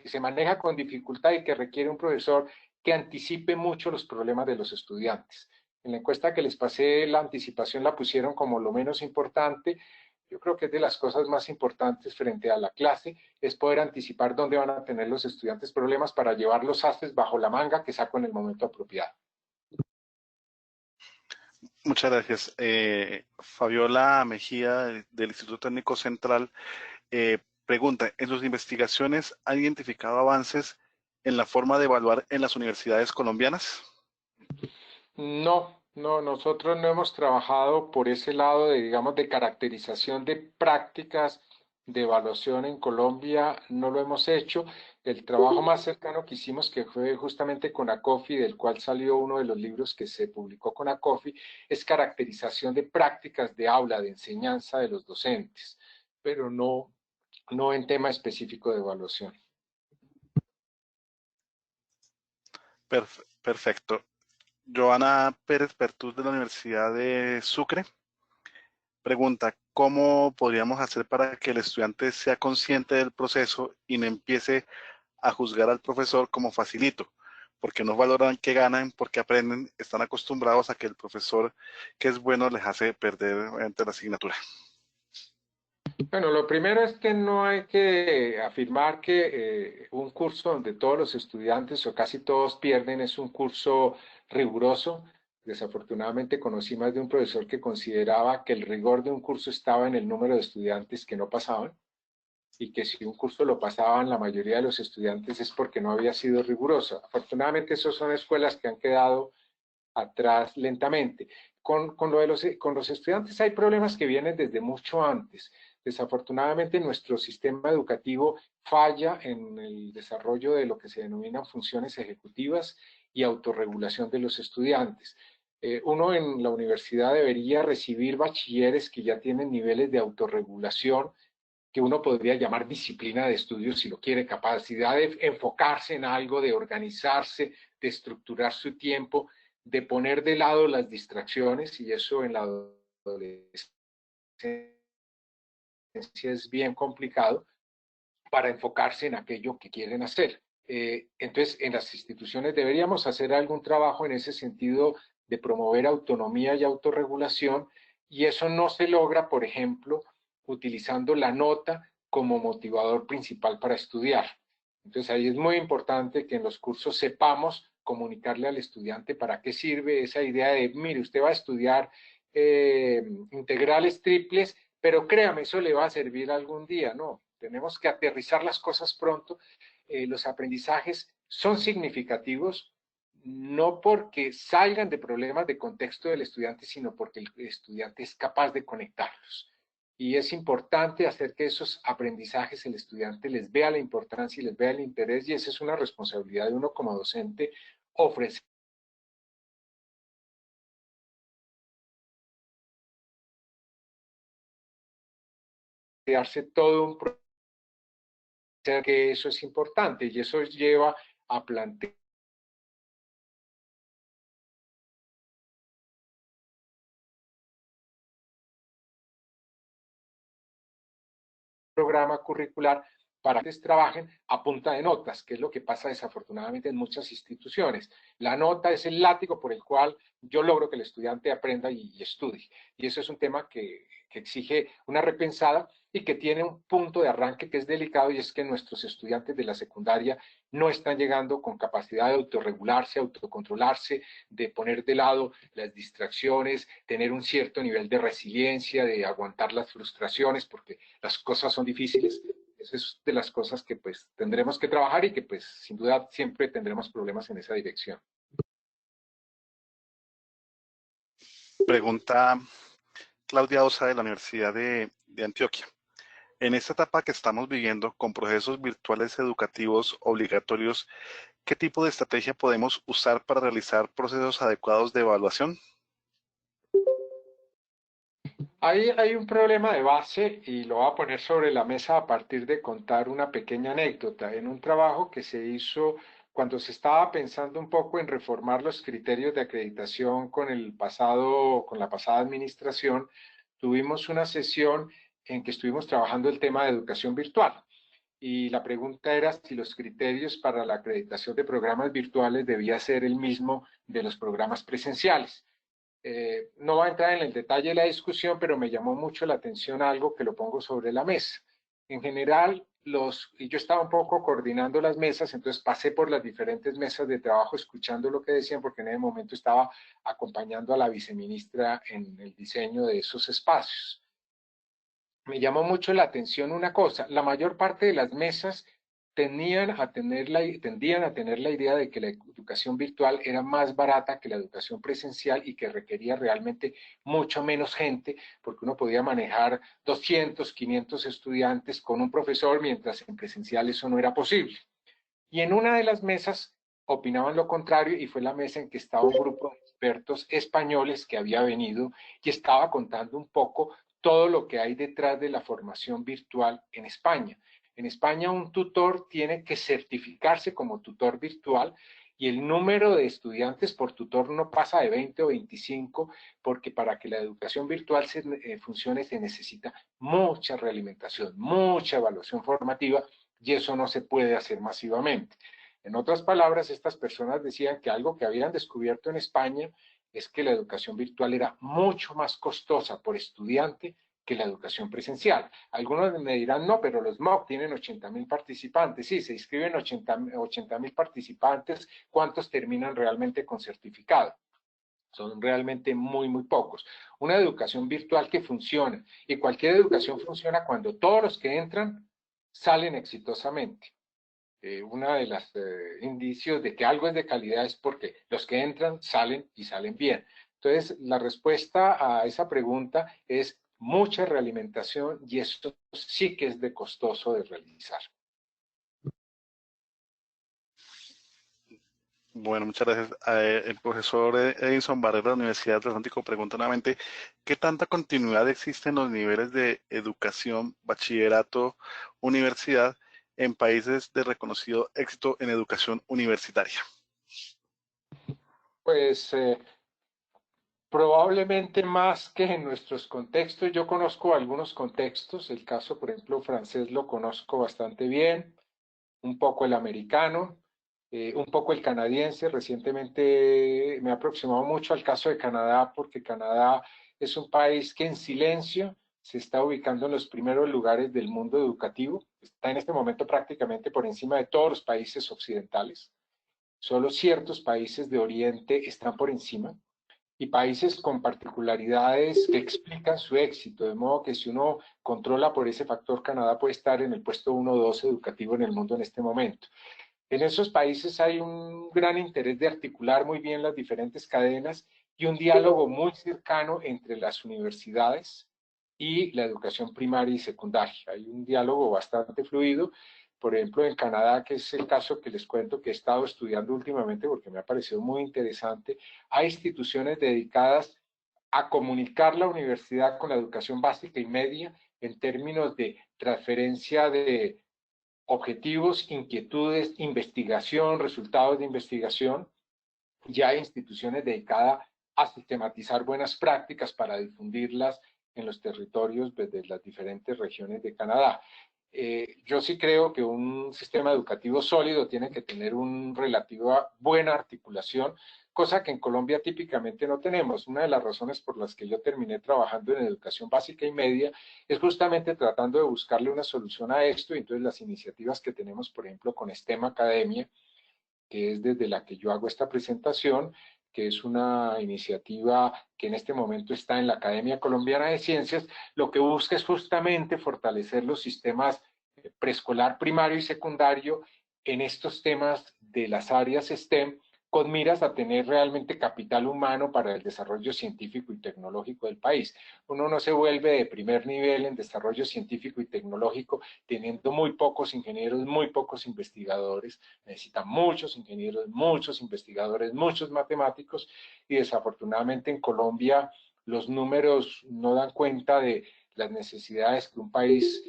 se maneja con dificultad y que requiere un profesor que anticipe mucho los problemas de los estudiantes. En la encuesta que les pasé, la anticipación la pusieron como lo menos importante. Yo creo que es de las cosas más importantes frente a la clase, es poder anticipar dónde van a tener los estudiantes problemas para llevar los haces bajo la manga que saco en el momento apropiado. Muchas gracias. Fabiola Mejía, del Instituto Técnico Central, pregunta, ¿en sus investigaciones han identificado avances en la forma de evaluar en las universidades colombianas? No, nosotros no hemos trabajado por ese lado de, digamos, de caracterización de prácticas de evaluación en Colombia, no lo hemos hecho. El trabajo más cercano que hicimos, que fue justamente con ACOFI, del cual salió uno de los libros que se publicó con ACOFI, es caracterización de prácticas de aula, de enseñanza de los docentes, pero no en tema específico de evaluación. Perfecto. Joana Pérez Pertús, de la Universidad de Sucre, pregunta, ¿cómo podríamos hacer para que el estudiante sea consciente del proceso y no empiece a juzgar al profesor como facilito? Porque no valoran que ganan, porque aprenden, están acostumbrados a que el profesor que es bueno les hace perder ante la asignatura. Bueno, lo primero es que no hay que afirmar que un curso donde todos los estudiantes o casi todos pierden es un curso riguroso. Desafortunadamente conocí más de un profesor que consideraba que el rigor de un curso estaba en el número de estudiantes que no pasaban y que si un curso lo pasaban la mayoría de los estudiantes es porque no había sido riguroso. Afortunadamente, esas son escuelas que han quedado atrás lentamente. Con los estudiantes hay problemas que vienen desde mucho antes. Desafortunadamente, nuestro sistema educativo falla en el desarrollo de lo que se denominan funciones ejecutivas y autorregulación de los estudiantes. Uno en la universidad debería recibir bachilleres que ya tienen niveles de autorregulación que uno podría llamar disciplina de estudio si lo quiere, capacidad de enfocarse en algo, de organizarse, de estructurar su tiempo, de poner de lado las distracciones, y eso en la adolescencia es bien complicado, para enfocarse en aquello que quieren hacer. Entonces, en las instituciones deberíamos hacer algún trabajo en ese sentido de promover autonomía y autorregulación, y eso no se logra, por ejemplo, utilizando la nota como motivador principal para estudiar. Entonces, ahí es muy importante que en los cursos sepamos comunicarle al estudiante para qué sirve esa idea de, mire, usted va a estudiar integrales triples, pero créame, eso le va a servir algún día, ¿no? Tenemos que aterrizar las cosas pronto. Los aprendizajes son significativos, no porque salgan de problemas de contexto del estudiante, sino porque el estudiante es capaz de conectarlos. Y es importante hacer que esos aprendizajes el estudiante les vea la importancia y les vea el interés, y esa es una responsabilidad de uno como docente, ofrecer todo un proceso, que eso es importante, y eso lleva a plantear programa curricular para que trabajen a punta de notas, que es lo que pasa desafortunadamente en muchas instituciones. La nota es el látigo por el cual yo logro que el estudiante aprenda y estudie. Y eso es un tema que exige una repensada y que tiene un punto de arranque que es delicado, y es que nuestros estudiantes de la secundaria no están llegando con capacidad de autorregularse, autocontrolarse, de poner de lado las distracciones, tener un cierto nivel de resiliencia, de aguantar las frustraciones, porque las cosas son difíciles. Esa es de las cosas que pues tendremos que trabajar y que pues sin duda siempre tendremos problemas en esa dirección. Pregunta Claudia Osa de la Universidad de Antioquia. En esta etapa que estamos viviendo con procesos virtuales educativos obligatorios, ¿qué tipo de estrategia podemos usar para realizar procesos adecuados de evaluación? Hay un problema de base y lo voy a poner sobre la mesa a partir de contar una pequeña anécdota. En un trabajo que se hizo cuando se estaba pensando un poco en reformar los criterios de acreditación con la pasada administración, tuvimos una sesión en que estuvimos trabajando el tema de educación virtual. Y la pregunta era si los criterios para la acreditación de programas virtuales debía ser el mismo de los programas presenciales. No va a entrar en el detalle de la discusión, pero me llamó mucho la atención algo que lo pongo sobre la mesa. En general, y yo estaba un poco coordinando las mesas, entonces pasé por las diferentes mesas de trabajo escuchando lo que decían, porque en ese momento estaba acompañando a la viceministra en el diseño de esos espacios. Me llamó mucho la atención una cosa: la mayor parte de las mesas tendían a tener la idea de que la educación virtual era más barata que la educación presencial y que requería realmente mucho menos gente, porque uno podía manejar 200, 500 estudiantes con un profesor, mientras en presencial eso no era posible. Y en una de las mesas opinaban lo contrario, y fue la mesa en que estaba un grupo de expertos españoles que había venido y estaba contando un poco todo lo que hay detrás de la formación virtual en España. En España un tutor tiene que certificarse como tutor virtual y el número de estudiantes por tutor no pasa de 20 o 25, porque para que la educación virtual funcione se necesita mucha realimentación, mucha evaluación formativa, y eso no se puede hacer masivamente. En otras palabras, estas personas decían que algo que habían descubierto en España es que la educación virtual era mucho más costosa por estudiante que la educación presencial. Algunos me dirán, no, pero los MOOC tienen 80.000 participantes. Sí, se inscriben 80.000 participantes. ¿Cuántos terminan realmente con certificado? Son realmente muy, muy pocos. Una educación virtual que funciona, y cualquier educación funciona cuando todos los que entran salen exitosamente. Uno de los indicios de que algo es de calidad es porque los que entran salen y salen bien. Entonces, la respuesta a esa pregunta es mucha realimentación, y esto sí que es de costoso de realizar. Bueno, muchas gracias. El profesor Edinson Barrera de la Universidad del Atlántico pregunta nuevamente, ¿qué tanta continuidad existe en los niveles de educación, bachillerato, universidad en países de reconocido éxito en educación universitaria? Pues probablemente más que en nuestros contextos. Yo conozco algunos contextos, el caso, por ejemplo, francés lo conozco bastante bien, un poco el americano, un poco el canadiense. Recientemente me he aproximado mucho al caso de Canadá, porque Canadá es un país que en silencio se está ubicando en los primeros lugares del mundo educativo. Está en este momento prácticamente por encima de todos los países occidentales. Solo ciertos países de Oriente están por encima, y países con particularidades que explican su éxito, de modo que si uno controla por ese factor, Canadá puede estar en el puesto 1 o 2 educativo en el mundo en este momento. En esos países hay un gran interés de articular muy bien las diferentes cadenas y un diálogo muy cercano entre las universidades y la educación primaria y secundaria. Hay un diálogo bastante fluido. Por ejemplo, en Canadá, que es el caso que les cuento que he estado estudiando últimamente porque me ha parecido muy interesante, hay instituciones dedicadas a comunicar la universidad con la educación básica y media en términos de transferencia de objetivos, inquietudes, investigación, resultados de investigación. Ya hay instituciones dedicadas a sistematizar buenas prácticas para difundirlas en los territorios de las diferentes regiones de Canadá. Yo sí creo que un sistema educativo sólido tiene que tener una relativa buena articulación, cosa que en Colombia típicamente no tenemos. Una de las razones por las que yo terminé trabajando en educación básica y media es justamente tratando de buscarle una solución a esto, y entonces las iniciativas que tenemos, por ejemplo, con STEM Academia, que es desde la que yo hago esta presentación, que es una iniciativa que en este momento está en la Academia Colombiana de Ciencias, lo que busca es justamente fortalecer los sistemas preescolar, primario y secundario en estos temas de las áreas STEM, con miras a tener realmente capital humano para el desarrollo científico y tecnológico del país. Uno no se vuelve de primer nivel en desarrollo científico y tecnológico teniendo muy pocos ingenieros, muy pocos investigadores. Necesitan muchos ingenieros, muchos investigadores, muchos matemáticos, y desafortunadamente en Colombia los números no dan cuenta de las necesidades que un país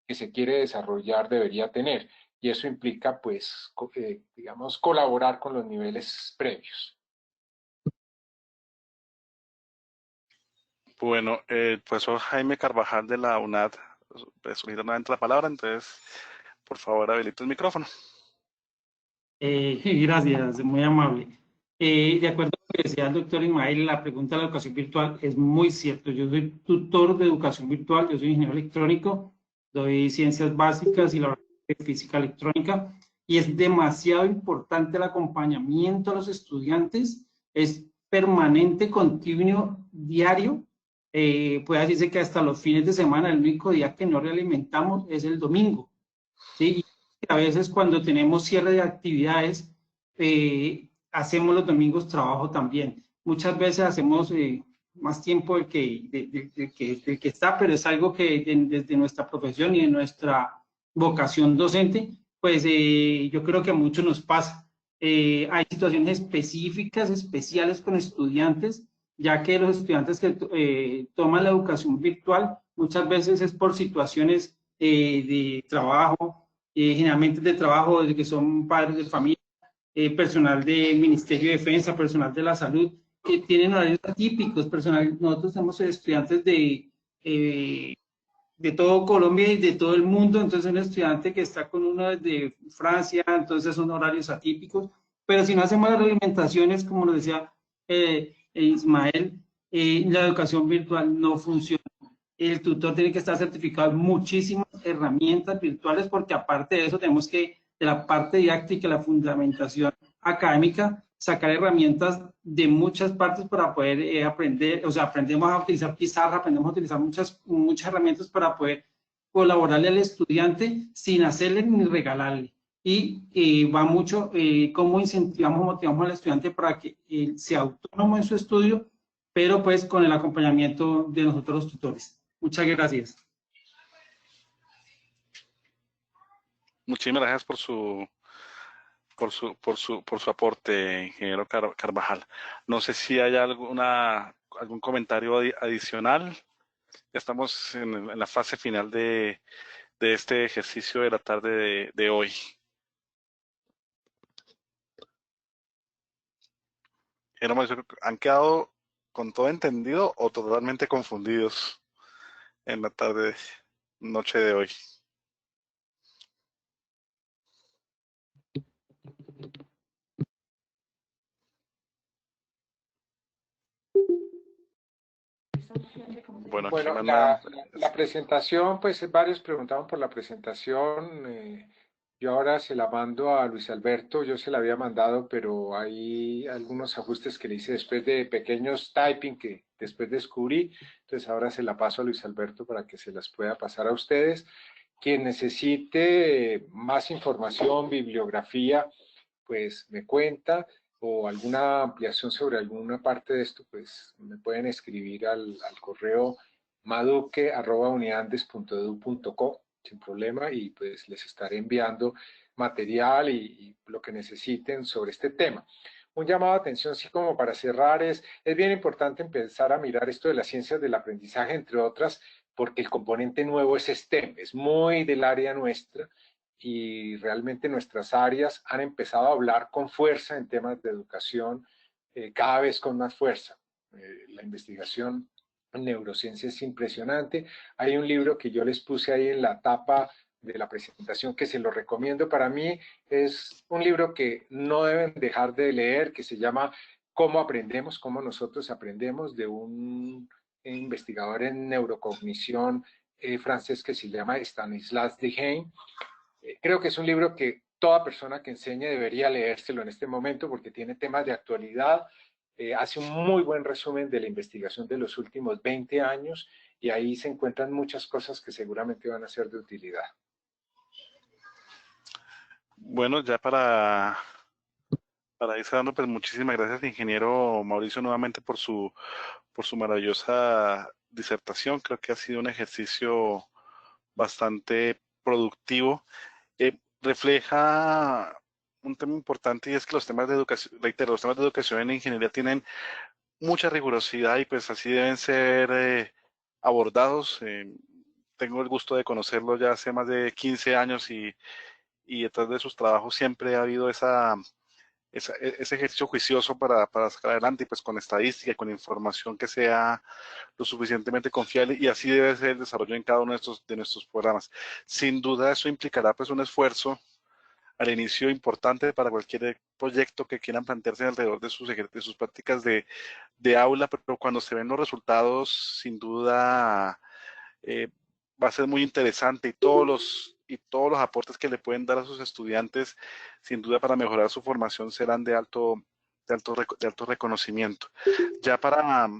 que se quiere desarrollar debería tener. Y eso implica, pues, digamos, colaborar con los niveles previos. Bueno, el profesor Jaime Carvajal de la UNAD solicita nuevamente la palabra, entonces, por favor, habilite el micrófono. Gracias, muy amable. De acuerdo a lo que decía el doctor Ismael, la pregunta de la educación virtual es muy cierto. Yo soy tutor de educación virtual, yo soy ingeniero electrónico, doy ciencias básicas y la física electrónica, y es demasiado importante el acompañamiento a los estudiantes, es permanente, continuo, diario. Puede decirse que hasta los fines de semana, el único día que no realimentamos es el domingo, ¿sí? A veces cuando tenemos cierre de actividades, hacemos los domingos trabajo también. Muchas veces hacemos más tiempo del que está, pero es algo que desde nuestra profesión y de nuestra vocación docente, pues yo creo que a muchos nos pasa. Hay situaciones específicas, especiales con estudiantes, ya que los estudiantes que toman la educación virtual muchas veces es por situaciones de trabajo, generalmente de trabajo, desde que son padres de familia, personal del Ministerio de Defensa, personal de la salud, que tienen horarios atípicos. Nosotros somos estudiantes de todo Colombia y de todo el mundo, entonces un estudiante que está con uno desde Francia, entonces son horarios atípicos, pero si no hacemos las reglamentaciones, como lo decía Ismael, la educación virtual no funciona. El tutor tiene que estar certificado en muchísimas herramientas virtuales, porque aparte de eso tenemos que, de la parte didáctica, la fundamentación académica, sacar herramientas de muchas partes para poder aprender. O sea, aprendemos a utilizar pizarra, aprendemos a utilizar muchas herramientas para poder colaborarle al estudiante sin hacerle ni regalarle. Y va mucho cómo incentivamos, motivamos al estudiante para que sea autónomo en su estudio, pero pues con el acompañamiento de nosotros los tutores. Muchas gracias. Muchísimas gracias por su aporte, ingeniero Carvajal. No sé si hay algún comentario adicional. Ya estamos en la fase final de este ejercicio de la tarde de hoy. ¿Han quedado con todo entendido o totalmente confundidos en la noche de hoy? Bueno, la presentación, pues varios preguntaban por la presentación. Yo ahora se la mando a Luis Alberto, yo se la había mandado, pero hay algunos ajustes que le hice después de pequeños typing que después descubrí, entonces ahora se la paso a Luis Alberto para que se las pueda pasar a ustedes. Quien necesite más información, bibliografía, pues me cuenta, o alguna ampliación sobre alguna parte de esto, pues me pueden escribir al correo maduque@uniandes.edu.co sin problema, y pues les estaré enviando material y lo que necesiten sobre este tema. Un llamado de atención, sí, como para cerrar, es bien importante empezar a mirar esto de las ciencias del aprendizaje, entre otras, porque el componente nuevo es STEM, es muy del área nuestra, y realmente nuestras áreas han empezado a hablar con fuerza en temas de educación, cada vez con más fuerza. La investigación en neurociencia es impresionante. Hay un libro que yo les puse ahí en la tapa la presentación, que se lo recomiendo. Para mí es un libro que no deben dejar de leer, que se llama ¿Cómo aprendemos? ¿Cómo nosotros aprendemos?, de un investigador en neurocognición francés que se llama Stanislas Dehaene. Creo que es un libro que toda persona que enseñe debería leérselo en este momento porque tiene temas de actualidad, hace un muy buen resumen de la investigación de los últimos 20 años y ahí se encuentran muchas cosas que seguramente van a ser de utilidad. Bueno, ya para ir cerrando, pues muchísimas gracias, ingeniero Mauricio, nuevamente por su maravillosa disertación. Creo que ha sido un ejercicio bastante productivo. Refleja un tema importante y es que los temas de educación, reitero, los temas de educación en ingeniería tienen mucha rigurosidad y pues así deben ser abordados. Tengo el gusto de conocerlo ya hace más de 15 años y detrás de sus trabajos siempre ha habido ese ejercicio juicioso para sacar adelante y pues con estadística y con información que sea lo suficientemente confiable, y así debe ser el desarrollo en cada uno de nuestros programas. Sin duda eso implicará pues un esfuerzo al inicio importante para cualquier proyecto que quieran plantearse alrededor de sus prácticas de aula, pero cuando se ven los resultados, sin duda va a ser muy interesante, y todos los aportes que le pueden dar a sus estudiantes, sin duda para mejorar su formación, serán de alto reconocimiento. Ya para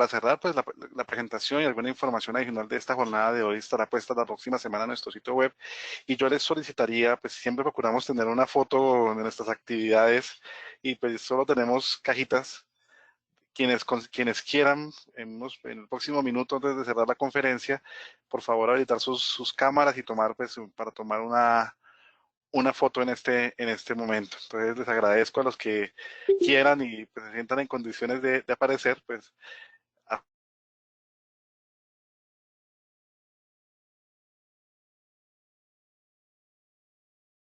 cerrar, pues la presentación y alguna información adicional de esta jornada de hoy estará puesta la próxima semana en nuestro sitio web, y yo les solicitaría, pues siempre procuramos tener una foto de nuestras actividades y pues solo tenemos cajitas. Quienes quieran, en el próximo minuto antes de cerrar la conferencia, por favor habilitar sus cámaras y para tomar una foto en este momento. Entonces les agradezco a los que quieran y pues, se sientan en condiciones de aparecer, pues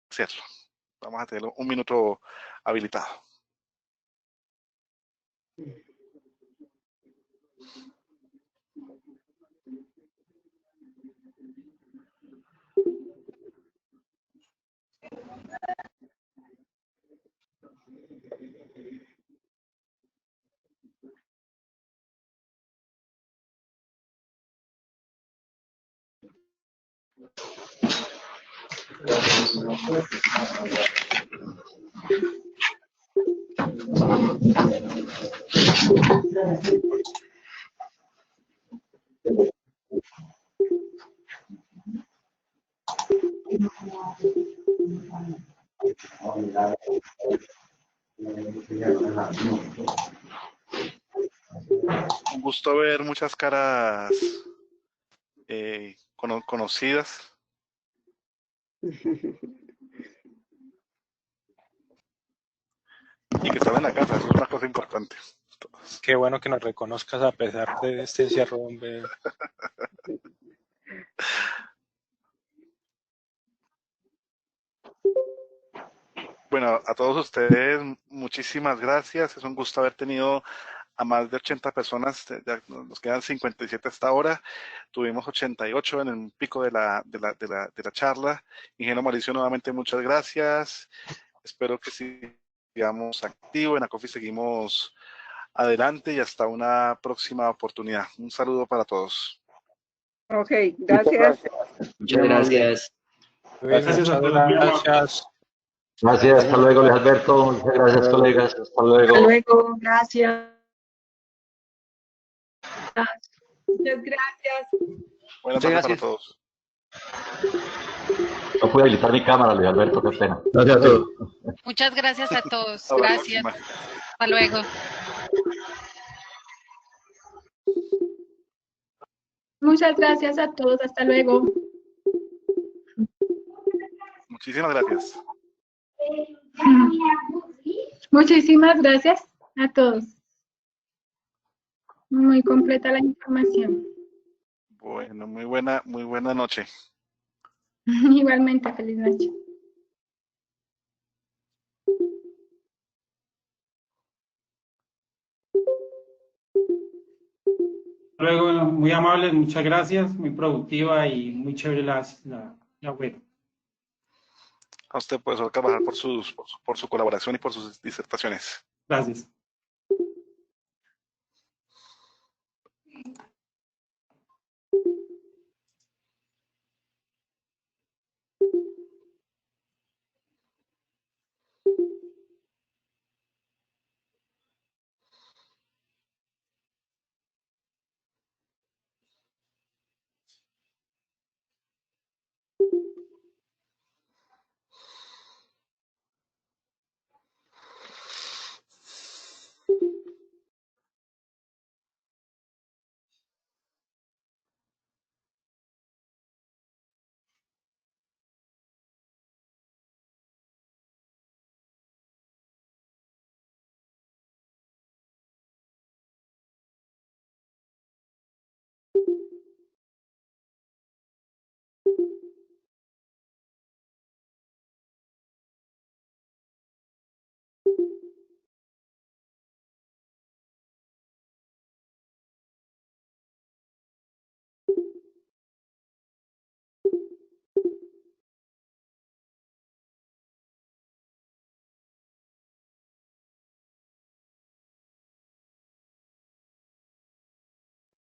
hacerlo. Vamos a tener un minuto habilitado. Un gusto ver muchas caras conocidas. Y que están en la casa, eso es una cosa importante. Qué bueno que nos reconozcas a pesar de este encierro, hombre. Bueno, a todos ustedes, muchísimas gracias. Es un gusto haber tenido a más de 80 personas, ya nos quedan 57 hasta ahora. Tuvimos 88 en el pico de la charla. Ingeniero Mauricio, nuevamente muchas gracias. Espero que sigamos activos. En ACOFI seguimos adelante y hasta una próxima oportunidad. Un saludo para todos. Ok, gracias. Muchas gracias. Gracias a todos. Gracias. Gracias, hasta luego, Luis Alberto. Muchas gracias, colegas. Hasta luego. Hasta luego, gracias. Muchas gracias. Buenas tardes para todos. No pude habilitar mi cámara, Luis Alberto, qué pena. Gracias a todos. Muchas gracias a todos. Gracias. Hasta luego. Muchas gracias a todos. Hasta luego. Muchísimas gracias. Muchísimas gracias a todos. Muy completa la información. Bueno, muy buena noche. Igualmente, feliz noche. Luego, muy amables, muchas gracias, muy productiva y muy chévere la Ya, bueno. A usted, profesor Carvajal, por su colaboración y por sus disertaciones. Gracias.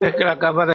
Es que la cámara